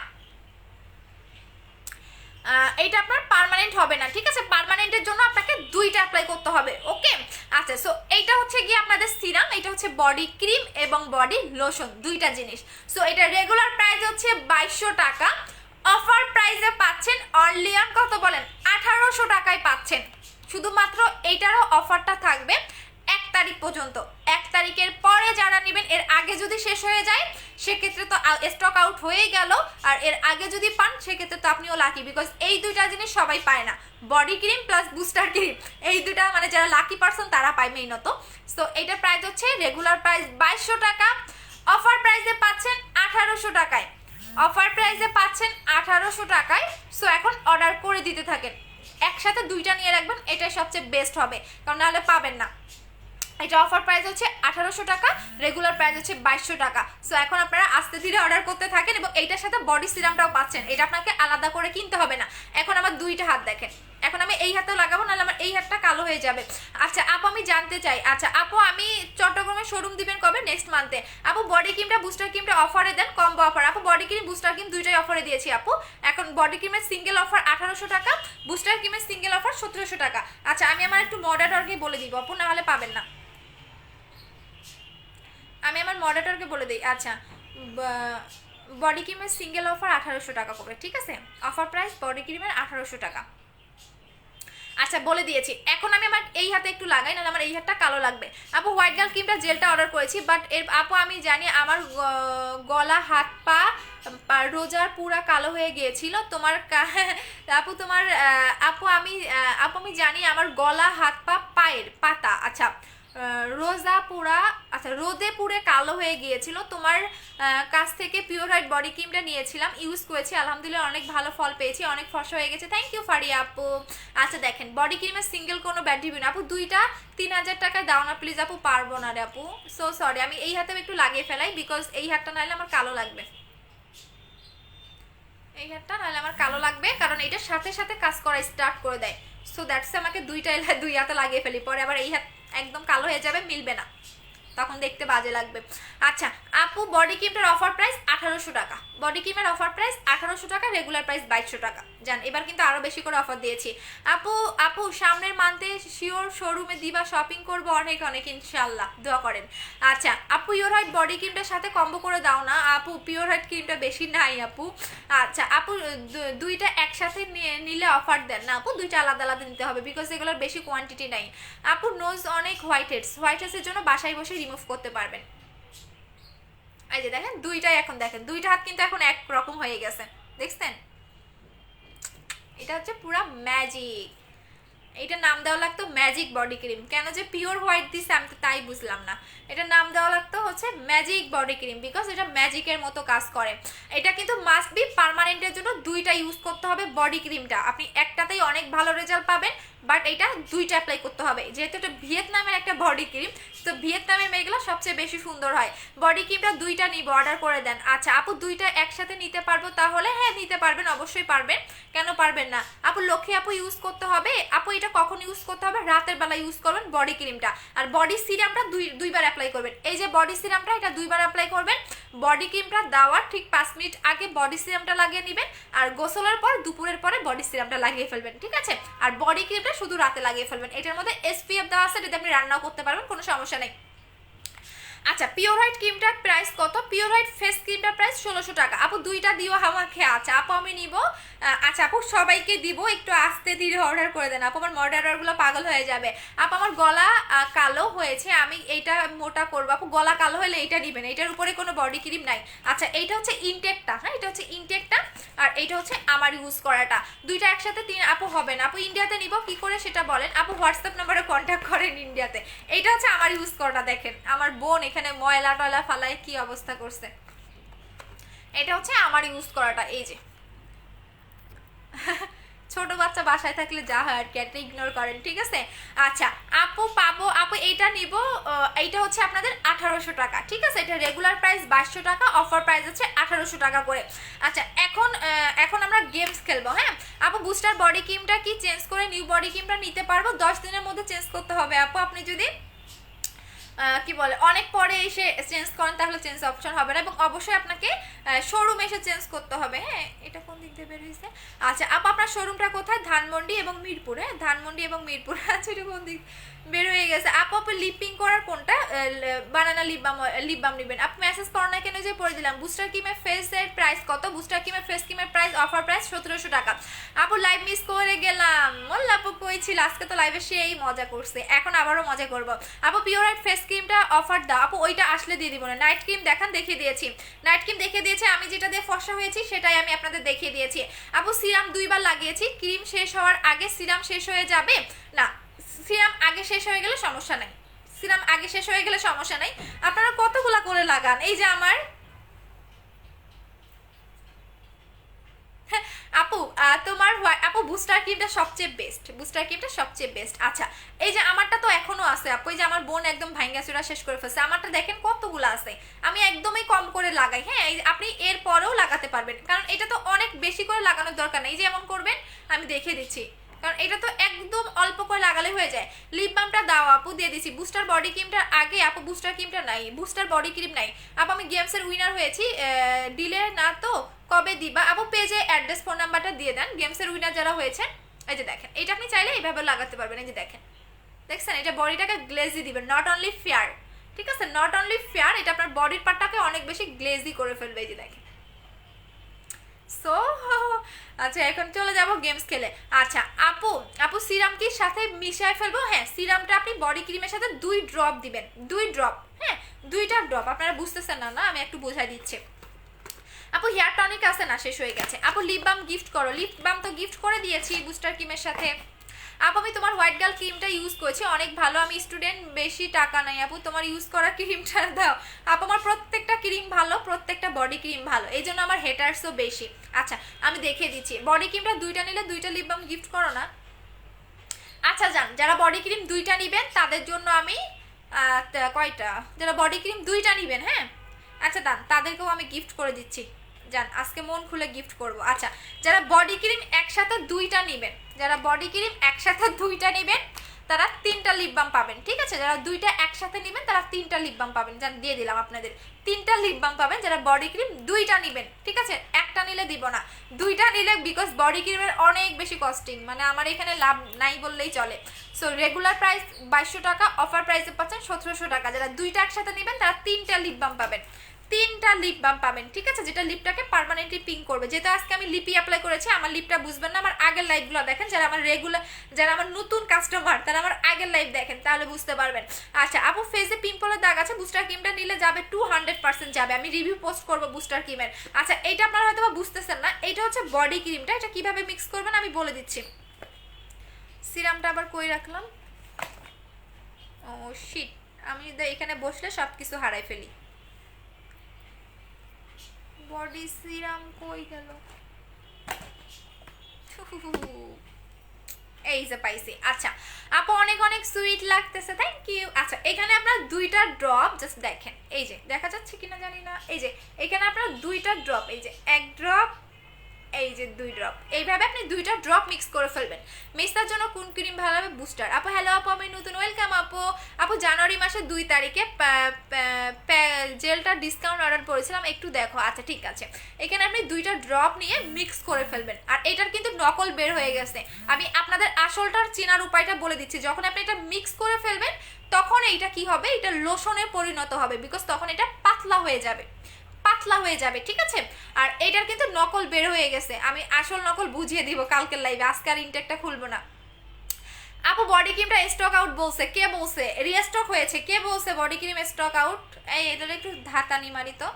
এইটা আপনার পার্মানেন্ট হবে না, ঠিক আছে? পার্মানেন্টের জন্য আপনাকে দুইটা অ্যাপ্লাই করতে হবে, ওকে? আচ্ছা সো এইটা হচ্ছে গিয়ে আপনাদের সিরাম, এটা হচ্ছে বডি ক্রিম এবং বডি লোশন, দুইটা জিনিস। সো এটা রেগুলার প্রাইস হচ্ছে 2200 টাকা, অফার প্রাইসে পাচ্ছেন অনলি কত বলেন? 1800 টাকায় পাচ্ছেন। শুধুমাত্র এইটারও অফারটা থাকবে 1 তারিখ পর্যন্ত। 1 তারিখের পরে যারা নেবেন, এর আগে যদি শেষ হয়ে যায় সেক্ষেত্রে তো স্টক আউট হয়েই গেল, আর এর আগে যদি পান সেক্ষেত্রে তো আপনিও লাকি, বিকজ এই দুইটা জিনিস সবাই পায় না, body cream plus booster cream, এই দুটা মানে যারা লাকি পারসন তারা পায় মেইনত। সো এইটার প্রাইস হচ্ছে রেগুলার প্রাইস 2200 টাকা, অফার প্রাইসে পাচ্ছেন 1800 টাকায়, অফার প্রাইসে পাচ্ছেন 1800 টাকায়। সো এখন অর্ডার করে দিতে থাকেন, একসাথে দুইটা নিয়ে রাখবেন, এটাই সবচেয়ে বেস্ট হবে, কারণ নাহলে পাবেন না। এটা অফার প্রাইস হচ্ছে 1800 টাকা, রেগুলার প্রাইস হচ্ছে 2200 টাকা। সো এখন আপনারা আস্তে ধীরে অর্ডার করতে থাকেন, এবং এইটার সাথে বডি সিরামটাও পাচ্ছেন, এটা আপনাকে আলাদা করে কিনতে হবে না। এখন আমার দুইটা হাত দেখেন, এখন আমি এই হাতে লাগাবো, নাহলে আমার এই হাতটা কালো হয়ে যাবে। আচ্ছা আপু আমি জানতে চাই, আচ্ছা আপু আমি চট্টগ্রামে শোরুম দিবেন কবে? নেক্সট মান্থে। আপু বডি ক্রিমটা বুস্টার ক্রিমটা অফারে দেন, কম্বো অফার। আপু বডি ক্রিম বুস্টার ক্রিম দুইটাই অফারে দিয়েছি আপু। এখন বডি ক্রিমের সিঙ্গেল অফার 1800 টাকা, বুস্টার ক্রিমের সিঙ্গেল অফার 1700 টাকা। আচ্ছা আমি আমার একটু মডারেটরকে বলে দিব আপু, নাহলে পাবেন না। আমি আমার মডারেটরকে বলে দিই। আচ্ছা বডি ক্রিমের সিঙ্গেল অফার 1800 টাকা করে, ঠিক আছে? অফার প্রাইস বডি ক্রিমের 1800 টাকা। আচ্ছা বলে দিয়েছি। এখন আমি আমার এই হাতে একটু লাগাই, নাহলে আমার এই হাতটা কালো লাগবে। আপু হোয়াইট গার্ল ক্রিমটা জেলটা অর্ডার করেছি, বাট এর আপু আমি জানি আমার গলা হাত পা রোজার পুরা কালো হয়ে গিয়েছিল তোমার আপু তোমার আপু আমি জানি আমার গলা হাত পা পায়ের পাতা, আচ্ছা রোদে পুরে কালো হয়ে গিয়েছিল, তোমার কাছ থেকে পিওর হোয়াইট বডি ক্রিমটা নিয়েছিলাম, ইউজ করেছি, আলহামদুলিল্লাহ অনেক ভালো ফল পেয়েছি, অনেক ফর্সা হয়ে গেছে। থ্যাংক ইউ ফারিয়া আপু। আচ্ছা দেখেন বডি ক্রিমের সিঙ্গেল কোনো ব্যাড রিভিউ না আপু, দুইটা 3000 টাকায় দাও না প্লিজ আপু, পারবো না রে আপু, সো সরি। আমি এই হাতে একটু লাগিয়ে ফেলাই, বিকজ এই হাতটা নাহলে আমার কালো লাগবে, এই হাতটা নাহলে আমার কালো লাগবে, কারণ এটার সাথে সাথে কাজ করা স্টার্ট করে দেয়। সো দ্যাটস আমাকে দুই হাতে লাগিয়ে ফেলি, পরে আবার এই হাত একদম কালো হয়ে যাবে, মিলবে না, তখন দেখতে বাজে লাগবে। আচ্ছা আপু বডি ক্রিমটার অফার প্রাইস 1800 টাকা, বডি ক্রিমের অফার প্রাইস 1800 টাকা, রেগুলার প্রাইস 2200 টাকা। জান এবার কিন্তু আরো বেশি করে অফার দিয়েছি। আপু সামনের মান্থে শিওর শোরুমে দিবা, শপিং করবো অনেক অনেক ইনশাআল্লাহ, দোয়া করেন। আচ্ছা আপু পিওর হোয়াইট বডি ক্রিমটার সাথে কম্বো করে দাও না আপু, পিওর হোয়াইট ক্রিমটা বেশি নাই আপু। আচ্ছা আপু দুইটা একসাথে নিলে অফার দেন না আপু, দুইটা আলাদা আলাদা নিতে হবে, বিকজ এগুলোর বেশি কোয়ান্টিটি নাই। আপু নোজ অনেক হোয়াইট হেডসের জন্য বাসায় বসে রিমুভ করতে পারবেন। এই যে দেখেন দুইটাই, এখন দেখেন দুইটা হাত কিন্তু এখন এক রকম হয়ে গেছে, দেখছেন? এটা হচ্ছে পুরা ম্যাজিক, এটা নাম দেওয়া লাগতো ম্যাজিক বডি ক্রিম, কেন যে পিওর হোয়াইট দিছে আমি তো তাই বুঝলাম না। এটা নাম দেওয়া লাগতো হচ্ছে ম্যাজিক বডি ক্রিম, বিকজ এটা ম্যাজিকের মতো কাজ করে। এটা কিন্তু মাস্ট বি পার্মানেন্টের জন্য দুইটা ইউজ করতে হবে বডি ক্রিমটা, আপনি একটাতেই অনেক ভালো রেজাল্ট পাবেন, বাট এটা দুইটা অ্যাপ্লাই করতে হবে, যেহেতু এটা ভিয়েতনামের একটা বডি ক্রিম, তো ভিয়েতনামের মেয়েগুলো সবচেয়ে বেশি সুন্দর হয়। বডি ক্রিমটা দুইটা নিব, অর্ডার করে দেন। আচ্ছা আপু দুইটা একসাথে নিতে পারবো তাহলে? হ্যাঁ নিতে পারবেন, অবশ্যই পারবেন, কেন পারবেন না আপু। লক্ষ্মী আপু ইউজ করতে হবে আপু, এটা কখন ইউজ করতে হবে? রাতের বেলা ইউজ করবেন বডি ক্রিমটা, আর বডি সিরামটা দুইবার অ্যাপ্লাই করবেন। এই যে বডি সিরামটা এটা দুইবার অ্যাপ্লাই করবেন, বডি ক্রিমটা দেওয়ার ঠিক 5 মিনিট আগে বডি সিরামটা লাগিয়ে নেবেন, আর গোসলের পর দুপুরের পরে বডি সিরামটা লাগিয়ে ফেলবেন, ঠিক আছে? আর বডি ক্রিমটা শুধু রাতে লাগিয়ে ফেলবেন। এটার মধ্যে SPF দেওয়া আছে, এটাতে আপনি রান্নাও করতে পারবেন, কোনো সমস্যা নেই। আচ্ছা পিওর হোয়াইট ক্রিমটার প্রাইস কত? পিওর হোয়াইট ফেস ক্রিমটার প্রাইস 1600 টাকা আপু, দুইটা দিও আমাকে। আচ্ছা আপু আমি নিব। আচ্ছা আপু সবাইকে দিব, একটু আস্তে ধীরে অর্ডার করে দেন আপু, আমার মডারেটরগুলো পাগল হয়ে যাবে। আপু আমার গলা কালো হয়েছে, আমি এইটা মোটা করবো আপু, গলা কালো হলে এইটা নিবেন, এটার উপরে কোনো বডি ক্রিম নাই। আচ্ছা এইটা হচ্ছে ইনটেকটা, হ্যাঁ এটা হচ্ছে ইনটেকটা, আর এইটা হচ্ছে আমার ইউজ করাটা, দুইটা একসাথে আপু হবে না আপু। ইন্ডিয়াতে নিব কি করে সেটা বলেন আপু, হোয়াটসঅ্যাপ নাম্বারে কন্ট্যাক্ট করেন ইন্ডিয়াতে। এইটা হচ্ছে আমার ইউজ করাটা, দেখেন আমার বোন এখানে ময়লা টয়লা ফালায় কি অবস্থা করছে, এটা হচ্ছে আমার ইউজ করাটা। এই যে ছোট বাচ্চা বাসায় থাকলে যা হয় আর কি, একটা ইগনোর করেন, ঠিক আছে? আচ্ছা আপু পাবো আপু, এইটা নিব, এইটা হচ্ছে আপনাদের 1800 টাকা, ঠিক আছে? এটা রেগুলার প্রাইস 2200 টাকা, অফার প্রাইস হচ্ছে 1800 টাকা করে। আচ্ছা এখন আমরা গেমস খেলবো, হ্যাঁ আপু। বুস্টার বডি ক্রিমটা কি চেঞ্জ করে নিউ বডি ক্রিমটা নিতে পারবো? 10 দিনের মধ্যে চেঞ্জ করতে হবে আপু, আপনি যদি কি বলে অনেক পরে এসে চেঞ্জ করেন তাহলে চেঞ্জ অপশন হবে না, এবং অবশ্যই আপনাকে শোরুমে এসে চেঞ্জ করতে হবে। হ্যাঁ এটা কোন দিক দিয়ে বের হয়েছে? আচ্ছা আপু আপনার শোরুমটা কোথায়? ধানমন্ডি এবং মিরপুর। হ্যাঁ ধানমন্ডি এবং মিরপুর। আচ্ছা এটা কোন দিক বের হয়ে গেছে? আপু লিপিং করার কোনটা? বানানা লিপ বাম নেবেন আপু। মেসেজ করো না কেন, যে পড়ে দিলাম। বুস্টার ক্রিমের ফেসের প্রাইস কত? বুস্টার ক্রিমের ফেস ক্রিমের প্রাইস অফার প্রাইস 1700 টাকা আপু। লাইভ মিস করে গেলাম, মোল্লা আপু কই ছিল? আজকে তো লাইভে সেই মজা করছে, এখন আবারও মজা করবো আপু। পিওর হোয়াইট ফেস ক্রিমটা অফার দাও আপু, ওইটা আসলে দিয়ে দিব না। নাইট ক্রিম দেখান, দেখিয়ে দিয়েছি, নাইট ক্রিম দেখিয়ে দিয়েছি, আমি যেটা দিয়ে ফর্সা হয়েছি সেটাই আমি আপনাদের দেখিয়ে দিয়েছি। আপু সিরাম 2বার লাগিয়েছি, ক্রিম শেষ হওয়ার আগে সিরাম শেষ হয়ে যাবে না, সিরাম আগে শেষ হয়ে গেলে সমস্যা নাই, সিরাম আগে শেষ হয়ে গেলে সমস্যা নাই। আপনারা কতগুলা করে লাগান, এই যে আমার আপু তোমার আপু বুস্টার ক্রিমটা সবচেয়ে বেস্ট, বুস্টার ক্রিমটা সবচেয়ে বেস্ট। আচ্ছা এই যে আমারটা তো এখনো আছে আপু, এই যে আমার বোন একদম ভাঙ্গা চুরা শেষ করে ফেলছে, আমারটা দেখেন কতগুলো আছে, আমি একদমই কম করে লাগাই। হ্যাঁ আপনি এর পরেও লাগাতে পারবেন, কারণ এটা তো অনেক বেশি করে লাগানোর দরকার নেই, এই যে এমন করবেন, আমি দেখিয়ে দিচ্ছি, কারণ এটা তো একদম অল্প করে লাগালে হয়ে যায়। লিপ বামটা দাও আপু, দিয়ে দিছি। বুস্টার বডি ক্রিমটার আগে আপু বুস্টার ক্রিমটা নাই, বুস্টার বডি ক্রিম নাই আপু। আমি গেমসের উইনার হয়েছি, ডিলে না তো কবে দিবা আপু? পেজে অ্যাড্রেস ফোন নাম্বারটা দিয়ে দেন, গেমসের উইনার যারা হয়েছেন। এই যে দেখেন, এটা আপনি চাইলে এইভাবে লাগাতে পারবেন, এই যে দেখেন, দেখছেন এটা বডিটাকে গ্লেজি দিবেন, নট অনলি ফেয়ার, ঠিক আছে, নট অনলি ফেয়ার, এটা আপনার বডির পার্টটাকে অনেক বেশি গ্লেজি করে ফেলবে, এই যে দেখেন। সো আচ্ছা এখন চলে যাব গেমস খেলে। আচ্ছা আপু, আপু সিরাম কি সাথে মিশায় ফেলবো? হ্যাঁ সিরামটা আপনি বডি ক্রিমের সাথে 2 ড্রপ দিবেন, 2 ড্রপ, হ্যাঁ 2টা ড্রপ। আপনারা বুঝতেছেন না, না আমি একটু বোঝাই দিচ্ছি। আপু হেয়ার টনিক আছে না, শেষ হয়ে গেছে। আপু লিপ বাম গিফট করো, লিপ বাম তো গিফট করে দিয়েছি বুস্টার ক্রিমের সাথে। আপু আমি তোমার হোয়াইট গার্ল ক্রিমটা ইউজ করেছি, অনেক ভালো, আমি স্টুডেন্ট, বেশি টাকা নাই আপু, তোমার ইউজ করা ক্রিমটা দাও। আপু আমার প্রত্যেকটা ক্রিম ভালো, প্রত্যেকটা বডি ক্রিম ভালো, এই জন্য আমার হেটার্সও বেশি। আচ্ছা আমি দেখিয়ে দিচ্ছি, বডি ক্রিমটা 2টা নিলে 2টা লিপ বাম গিফট করো না। আচ্ছা যান, যারা বডি ক্রিম 2টা নিবেন তাদের জন্য আমি কয়টা, যারা বডি ক্রিম 2টা নিবেন, হ্যাঁ আচ্ছা দান, তাদেরকেও আমি গিফট করে দিচ্ছি, যান আজকে মন খুলে গিফট করব। আচ্ছা যারা বডি ক্রিম একসাথে 2টা নেবেন, যারা বডি ক্রিম একসাথে 2টা নেবেন তারা 3টা লিপ বাম পাবেন, ঠিক আছে, যারা 2টা একসাথে নেবেন তারা 3টা লিপ বাম পাবেন, যান দিয়ে দিলাম আপনাদের 3টা লিপ বাম পাবেন যারা বডি ক্রিম 2টা নেবেন, ঠিক আছে, একটা নিলে দিব না, 2টা নিলে, বিকজ বডি ক্রিমের অনেক বেশি কস্টিং, মানে আমার এখানে লাভ নাই বললেই চলে। সো রেগুলার প্রাইস 2200 টাকা, অফার প্রাইসে পাচ্ছেন 1700 টাকা, যারা 2টা একসাথে নেবেন তারা 3টা লিপ বাম পাবেন, 3টা লিপ বাম পাবেন, ঠিক আছে, যেটা লিপটাকে পার্মানেন্টলি পিঙ্ক করবে। যেটা আজকে আমি লিপি অ্যাপ্লাই করেছি, আমার লিপটা বুঝবেন না, আমার আগের লাইভগুলো দেখেন, যারা আমার রেগুলার, যারা আমার নতুন কাস্টমার তারা আমার আগের লাইভ দেখেন, তাহলে বুঝতে পারবেন। আচ্ছা আপু ফেসে পিম্পলের দাগ আছে, বুস্টার ক্রিমটা নিলে যাবে 200% যাবে, আমি রিভিউ পোস্ট করবো বুস্টার ক্রিমের। আচ্ছা এইটা আপনারা হয়তো বুঝতেছেন না, এইটা হচ্ছে বডি ক্রিমটা, এটা কিভাবে মিক্স করবেন আমি বলে দিচ্ছি। সিরামটা আবার কই রাখলাম, ও শিট, আমি এখানে বসলে সব কিছু হারাই ফেলি। বডি সিরাম কই গেল, এই যে পাইছি। আচ্ছা আপু অনেক অনেক সুইট লাগতেছে, থ্যাংক ইউ। আচ্ছা এখানে আপনার 2টা ড্রপ, জাস্ট দেখেন, এই যে দেখা যাচ্ছে কিনা জানি না, এই যে এখানে আপনার 2টা ড্রপ, এই যে 1 ড্রপ, এই যে 2 ড্রপ, এইভাবে আপনি 2টা ড্রপ মিক্স করে ফেলবেন। মিক্সটার জন্য কোন ক্রিম ভালো হবে? বুস্টার। আপু হ্যালো আপু, আমি নতুন, ওয়েলকাম আপু। আপু জানুয়ারি মাসের 2 তারিখে জেলটা ডিসকাউন্ট অর্ডার করেছিলাম, একটু দেখো। আচ্ছা ঠিক আছে, এখানে আপনি 2টা ড্রপ নিয়ে মিক্স করে ফেলবেন। আর এটার কিন্তু নকল বের হয়ে গেছে, আমি আপনাদের আসলটার চেনার উপায়টা বলে দিচ্ছি। যখন আপনি এটা মিক্স করে ফেলবেন তখন এইটা কি হবে, এটা লোশনে পরিণত হবে, বিকজ তখন এটা পাতলা হয়ে যাবে, পাতলা হয়ে যাবে, ঠিক আছে। আর এটার কিন্তু নকল বের হয়ে গেছে, আমি আসল নকল বুঝিয়ে দিব কালকের লাইভে, আজকে আর ইনটেকটা খুলবো না। আপু বডি ক্রিমটা স্টক আউট বলছে, কে বলছে? রিস্টক হয়েছে, কে বলছে বডি ক্রিম স্টক আউট? এই এটার একটু ধাতানি মারি তো।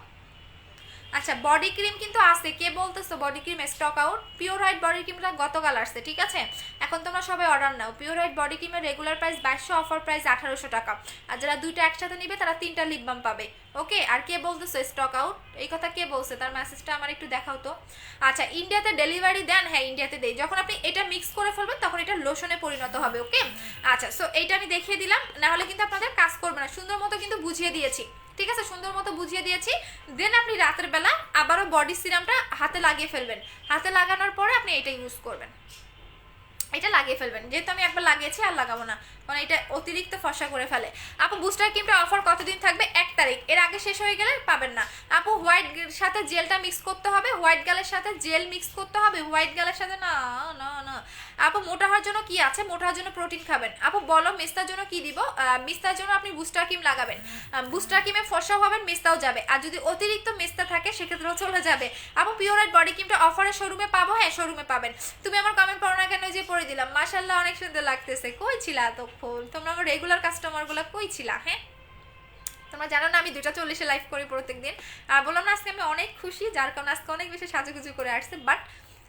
আচ্ছা বডি ক্রিম কিন্তু আছে, কে বলতেছো body cream stock out? Pure white body ক্রিমটা গতকাল আসছে, ঠিক আছে, এখন তোমরা সবাই অর্ডার নাও। পিওর হোয়াইট বডি ক্রিমের রেগুলার প্রাইস 2200, অফার প্রাইস 1800 টাকা, আর যারা 2টা একসাথে নিবে তারা 3টা লিপ বাম পাবে। ওকে, আর কে বলতেছো স্টক আউট, এই কথা কে বলছে তার মেসেজটা আমার একটু দেখাও তো। আচ্ছা ইন্ডিয়াতে ডেলিভারি দেন? হ্যাঁ ইন্ডিয়াতে দেই, যখন আপনি এটা মিক্স করে ফেলবেন তখন এটা লোশনে পরিণত হবে। ওকে আচ্ছা, সো এইটা আমি দেখিয়ে দিলাম, না হলে কিন্তু আপনাদের কাজ করবে না। সুন্দর মতো কিন্তু বুঝিয়ে দিয়েছি, ঠিক আছে, সুন্দর মতো বুঝিয়ে দিয়েছি। দেন আপনি রাতের বেলা আবারও বডি সিরামটা হাতে লাগিয়ে ফেলবেন, হাতে লাগানোর পরে আপনি এটা ইউজ করবেন, এটা লাগিয়ে ফেলবেন। যেহেতু আমি একবার লাগিয়েছি আর লাগাবো না, কারণ এটা অতিরিক্ত ফসা করে ফেলে। আপু বুস্টার ক্রিমটা অফার কতদিন থাকবে? 1 তারিখ, এর আগে শেষ হয়ে গেলে পাবেন না। আপু হোয়াইট সাথে জেলটা মিক্স করতে হবে, হোয়াইট গালের সাথে জেল মিক্স করতে হবে, হোয়াইট গালের সাথে না না না। আপু মোটা হওয়ার জন্য কি আছে? মোটা হওয়ার জন্য প্রোটিন খাবেন। আপু বলো মিস্তার জন্য কি দিব? মিস্তার জন্য আপনি বুস্টার ক্রিম লাগাবেন, বুস্টার ক্রিমে ফসাও হবেন, মিস্তাও যাবে, আর যদি অতিরিক্ত মিস্তা থাকে সেক্ষেত্রেও চলে যাবে। আপু পিওর হোয়াইট বডি ক্রিমটা অফারে শোরুমে পাবো? হ্যাঁ শোরুমে পাবেন। তুমি আমার কমেন্ট পড়ো না কেন, যে পড়ে দিলাম, মাশাআল্লাহ অনেক সুন্দর লাগতেছে। কই ছিলা এতক্ষণ তোমরা? আমার রেগুলার কাস্টমারগুলো কই ছিলা? হ্যাঁ তোমরা জানো না আমি 2:40 লাইভ করি প্রত্যেকদিন। আর বললাম না আজকে আমি অনেক খুশি, যার কারণে আজকে অনেক বেশি সাজুগুজু করে আসছে, বাট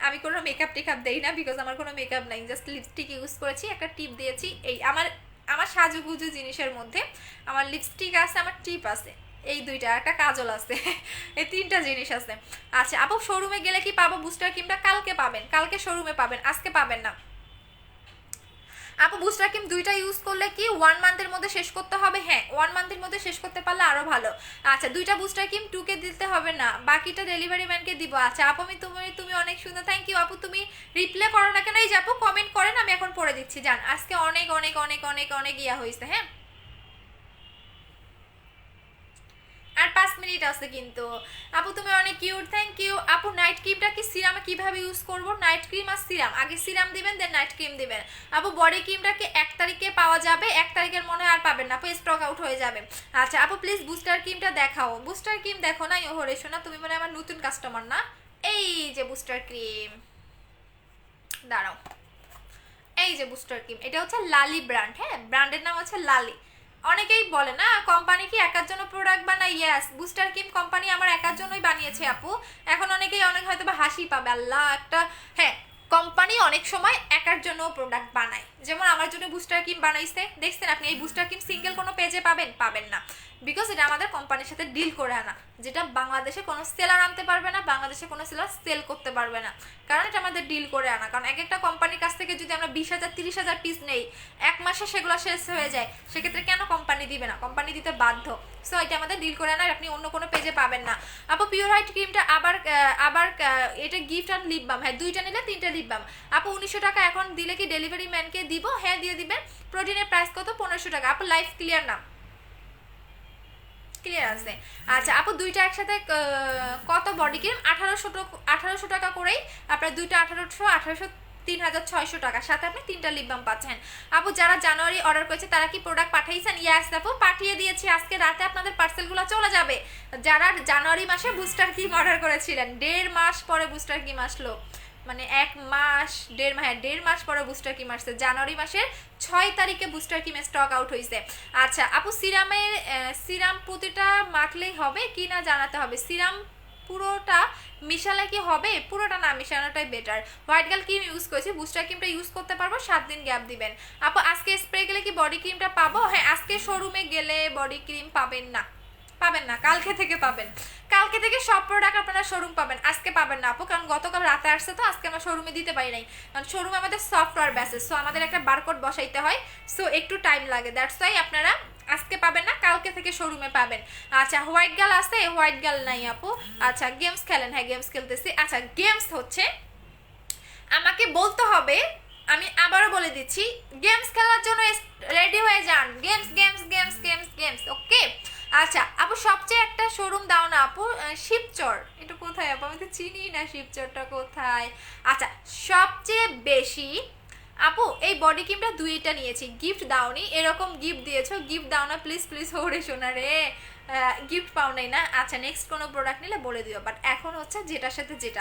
আমি কোনো মেকআপ টেকআপ দেই না, বিকজ আমার কোনো মেকআপ নাই, জাস্ট লিপস্টিক ইউজ করেছি, একটা টিপ দিয়েছি। এই আমার আমার সাজুগুজু জিনিসের মধ্যে আমার লিপস্টিক আছে, আমার টিপ আছে, এই দুইটা, একটা কাজল আছে এই 3টা জিনিস আছে। আচ্ছা আপু শোরুমে গেলে কি পাবো বুস্টার ক্রিমটা? কালকে পাবেন, কালকে শোরুমে পাবেন, আজকে পাবেন না। আপু বুস্টার ক্রিম 2টা ইউজ করলে কি 1 মান্থের মধ্যে শেষ করতে হবে? হ্যাঁ 1 মান্থের মধ্যে শেষ করতে পারলে আরো ভালো। আচ্ছা 2টা বুস্টার ক্রিম 2কে দিতে হবে না, বাকিটা ডেলিভারি ম্যানকে দিব। আচ্ছা আপু আমি তুমি অনেক সুন্দর, থ্যাংক ইউ আপু। তুমি রিপ্লাই করো না কেন? এই যে আপু কমেন্ট করেন, আমি এখন পড়ে দিচ্ছি। জান আজকে অনেক অনেক অনেক অনেক অনেক ইয়া হয়েছে। হ্যাঁ আর 5 মিনিট আছে কিন্তু। আপু তুমি অনেক কিউট, থ্যাংক ইউ আপু। নাইট ক্রিমটা কি সিরামে কিভাবে ইউজ করব? নাইট ক্রিম আর সিরাম, আগে সিরাম দিবেন দেন নাইট ক্রিম দিবেন। আপু বডি ক্রিমটা কি 1 তারিখে পাওয়া যাবে? 1 তারিখের মনে হয় আর পাবেন না আপু, স্টক আউট হয়ে যাবে। আচ্ছা আপু প্লিজ বুস্টার ক্রিমটা দেখাও। বুস্টার ক্রিম দেখো না ওহরে শোনা, তুমি মানে আমার নতুন কাস্টমার না? এই যে বুস্টার ক্রিম, দাঁড়াও, এই যে বুস্টার ক্রিম, এটা হচ্ছে লালি ব্র্যান্ড। হ্যাঁ ব্র্যান্ডের নাম হচ্ছে লালি। অনেকেই বলে না কোম্পানি কি একার জন্য প্রোডাক্ট বানায়, ইয়াস বুস্টার ক্রিম কোম্পানি আমার একার জন্যই বানিয়েছে আপু। এখন অনেকেই অনেক হয়তো বা হাসি পাবে, আল্লাহ একটা, হ্যাঁ কোম্পানি অনেক সময় একার জন্য প্রোডাক্ট বানায়, যেমন আমার জন্য বুস্টার ক্রিম বানাইছে, দেখছেন আপনি। এই বুস্টার ক্রিম সিঙ্গেল কোনো পেজে পাবেন না, বিকজ এটা আমাদের কোম্পানির সাথে ডিল করে আনা, যেটা বাংলাদেশে কোনো সেলার আনতে পারবে না, বাংলাদেশে কোনো সেলার সেল করতে পারবে না, কারণ এটা আমাদের ডিল করে আনা। কারণ এক একটা কোম্পানির কাছ থেকে যদি আমরা 20,000 30,000 পিস নেই, 1 মাসে সেগুলো শেষ হয়ে যায়, সেক্ষেত্রে কেন কোম্পানি দিবে না? কোম্পানি দিতে বাধ্য। সো এটা আমাদের ডিল করে আনা, আপনি অন্য কোনো পেজে পাবেন না। আপু পিওর হোয়াইট ক্রিমটা আবার এটা গিফট আর লিপ বাম, হ্যাঁ 2টা নিলে 3টা লিপ বাম। আপু 1900 টাকা এখন দিলে কি ডেলিভারি ম্যানকে দিব? হ্যাঁ দিয়ে দিবেন। প্রোটিনের প্রাইস কত? 1500 টাকা। আপু লাইফ ক্লিয়ার না? ক্লিয়ার আছে। আচ্ছা আপু 2টা একসাথে কত বডি ক্রিম? 1800 টাকা করেই আপনার 2টা 1800 3600 টাকা, সাথে আপনি 3টা লিপ বাম পাচ্ছেন। আপু যারা জানুয়ারি অর্ডার করেছে তারা কি প্রোডাক্ট পাঠিয়েছেন? ইয়াস আপু পাঠিয়ে দিয়েছি, আজকে রাতে আপনাদের পার্সেলগুলো চলে যাবে। যারা জানুয়ারি মাসে বুস্টার ক্রিম অর্ডার করেছিলেন, 1.5 মাস পরে বুস্টার ক্রিম আসলো, মানে 1 মাস 1.5 মাস, 1.5 মাস পরে বুস্টার ক্রিম আসছে। জানুয়ারি মাসের 6 তারিখে বুস্টার ক্রিমের স্টক আউট হয়েছে। আচ্ছা আপু সিরাম প্রতিটা মাখলেই হবে কি না জানাতে হবে? সিরাম পুরোটা মিশালে কি হবে? পুরোটা না মিশানোটাই better. White girl cream use করেছি, বুস্টার ক্রিমটা ইউজ করতে পারবো, 7 দিন গ্যাপ দিবেন। আপু আজকে স্প্রে গেলে কি বডি ক্রিমটা পাবো? হ্যাঁ আজকে শোরুমে গেলে বডি ক্রিম পাবেন না, কালকে থেকে পাবেন। কালকে থেকে সব প্রোডাক্ট আপনারা শোরুম পাবেন, আজকে পাবেন না আপু, কারণ গতকাল রাতে আসছে তো আজকে আমরা শোরুমে দিতে পারি নাই, কারণ শোরুমে আমাদের সফটওয়্যার বেসিস, সো আমাদের একটা বারকোড বসাইতে হয়, সো একটু টাইম লাগে, দ্যাটস ওয়াই আপনারা আজকে পাবেন না, কালকে থেকে শোরুমে পাবেন। আচ্ছা হোয়াইট গার্ল আছে? হোয়াইট গার্ল নাই আপু। আচ্ছা গেমস খেলেন? হ্যাঁ গেমস খেলতেছি। আচ্ছা গেমস হচ্ছে আমাকে বলতে হবে, আমি আবারও বলে দিচ্ছি, গেমস খেলার জন্য রেডি হয়ে যান। Games games games games games, okay. আচ্ছা আপু সবচেয়ে একটা শোরুম দাও না আপু, শিবচর। এটা কোথায় আপু? আমি তো চিনি না শিবচরটা কোথায়। আচ্ছা সবচেয়ে বেশি আপু এই বডি ক্রিমটা 2টা নিয়েছি, গিফট দাওনি, এরকম গিফট দিয়েছো, গিফট দাও না প্লিজ প্লিজ, ওরে শোনা রে, গিফট পাও নাই না। আচ্ছা নেক্সট কোনো প্রোডাক্ট নিলে বলে দিও, বাট এখন হচ্ছে যেটার সাথে যেটা।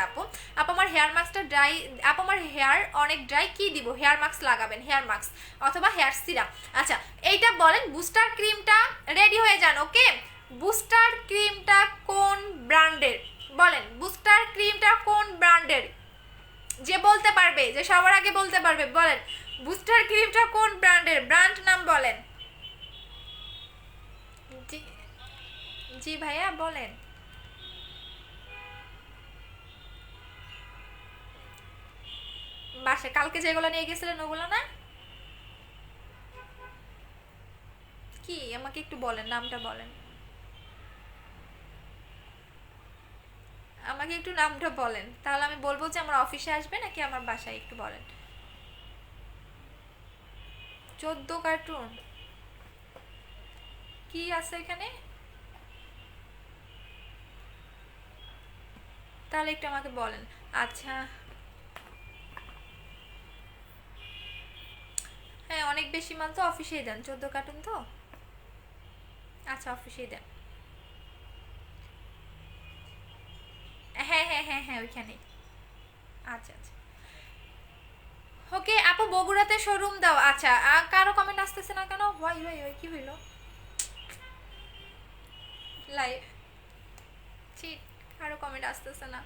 আপু আমার হেয়ার মাস্কটা ড্রাই, আপু আমার হেয়ার অনেক ড্রাই, কি দিব? হেয়ার মাস্ক লাগাবেন, হেয়ার মাস্ক অথবা হেয়ার সিরাম। আচ্ছা এইটা বলেন, বুস্টার ক্রিমটা রেডি হয়ে যান, ওকে। বুস্টার ক্রিমটা কোন ব্র্যান্ডের বলেন? বুস্টার ক্রিমটা কোন ব্র্যান্ডের? যে বলতে পারবে, যে সবার আগে বলতে পারবে, বলেন বুস্টার ক্রিমটা কোন ব্র্যান্ডের, ব্র্যান্ড নাম বলেন। জি জি ভাইয়া বলেন। বাসে কালকে যেগুলো নিয়ে গেছিলেন ওগুলো না? কি আমাকে একটু বলেন, নামটা বলেন, আমাকে একটু নামটা বলেন, তাহলে আমি বলবো যে আমার অফিসে আসবে নাকি আমার বাসায়, একটু বলেন। 14 কার্টুন কি আছে এখানে? তাহলে একটু আমাকে বলেন। আচ্ছা হ্যাঁ অনেক বেশি মাল তো, অফিসেই দেন, 14 কার্টুন তো। আচ্ছা অফিসেই দেন। হ্যাঁ হ্যাঁ হ্যাঁ হ্যাঁ ওইখানেই। আচ্ছা আচ্ছা ওকে আপু বগুড়াতে শোরুম দাও। আচ্ছা কারো কমেন্ট আসতেছে না কেন? ওয়াই ওয়াই ওয়াই কি হইলো? লাইভ ঠিক আরো কমেন্ট আসতেছে না।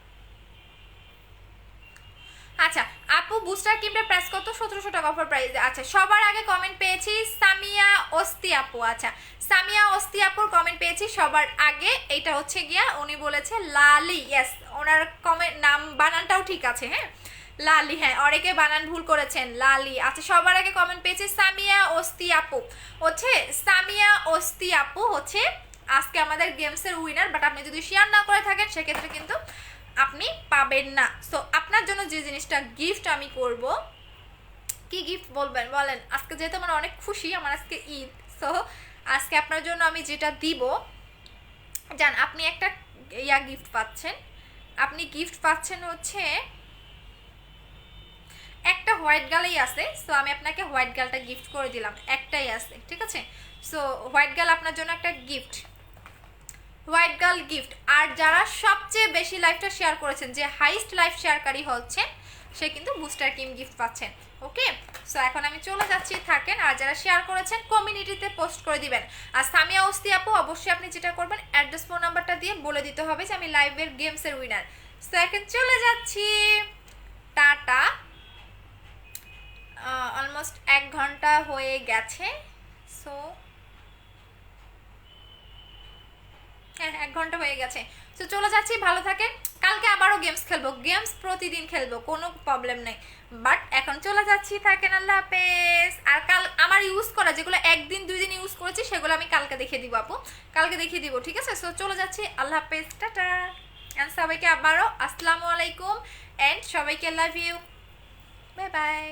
আচ্ছা আপু বুস্টার কিমটা প্রাইস কত? 1700 টাকা অফার প্রাইস। আচ্ছা সবার আগে কমেন্ট পেয়েছি সামিয়া অস্তি আপু। আচ্ছা সামিয়া অস্তি আপুর কমেন্ট পেয়েছি সবার আগে। এটা হচ্ছে গিয়া উনি বলেছে লালি, ইয়েস ওনার কমেন্ট নাম বানানটাও ঠিক আছে, হ্যাঁ লালি, হ্যাঁ অনেকে বানান ভুল করেছেন লালি। আচ্ছা সবার আগে কমেন্ট পেয়েছি সামিয়া অস্তি আপু। হচ্ছে সামিয়া অস্তি আপু হচ্ছে আজকে আমাদের গেমসের উইনার, বাট আপনি যদি শেয়ার না করে থাকেন সেক্ষেত্রে কিন্তু আপনি পাবেন না। সো আপনার জন্য যে জিনিসটা গিফট আমি করব, কি গিফট বলবেন বলেন? আজকে যেহেতু আমার অনেক খুশি, আমার আজকে ঈদ, সো আজকে আপনার জন্য আমি যেটা দিব, জান আপনি একটা ইয়া গিফট পাচ্ছেন। আপনি গিফট পাচ্ছেন হচ্ছে একটা হোয়াইট গার্লই আছে, সো আমি আপনাকে হোয়াইট গার্লটা গিফট করে দিলাম, একটাই আছে, ঠিক আছে? সো হোয়াইট গার্ল আপনার জন্য একটা গিফট, হোয়াইট গার্ল গিফট। আর যারা সবচেয়ে বেশি লাইভটা শেয়ার করেছেন, যে হাইস্ট লাইভ শেয়ারকারী হচ্ছেন, সে কিন্তু বুস্টার কিম গিফট পাচ্ছেন। ওকে সো এখন আমি চলে যাচ্ছি, থাকেন। আর যারা শেয়ার করেছেন কমিউনিটিতে পোস্ট করে দিবেন। আর সামিয়া ওস্তি আপু অবশ্যই আপনি যেটা করবেন অ্যাড্রেস ফোন নাম্বারটা দিয়ে বলে দিতে হবে যে আমি লাইভের গেমসের উইনার। সো এখন চলে যাচ্ছি, টাটা। অলমোস্ট 1 ঘন্টা হয়ে গেছে, সো হ্যাঁ 1 ঘন্টা হয়ে গেছে। তো চলে যাচ্ছি, ভালো থাকেন। কালকে আবারও গেমস খেলবো, গেমস প্রতিদিন খেলবো, কোনো প্রবলেম নেই। বাট এখন চলে যাচ্ছি, থাকেন, আল্লাহ হাফেজ। আর কাল আমার ইউজ করা যেগুলো 1 দিন 2 দিন ইউজ করেছি সেগুলো আমি কালকে দেখিয়ে দিব আপু, কালকে দেখিয়ে দিব, ঠিক আছে? সো চলে যাচ্ছি, আল্লাহ হাফেজ, টাটা। অ্যান্ড সবাইকে আবারও আসসালামু আলাইকুম অ্যান্ড সবাইকে লাভ ইউ, বাই বাই।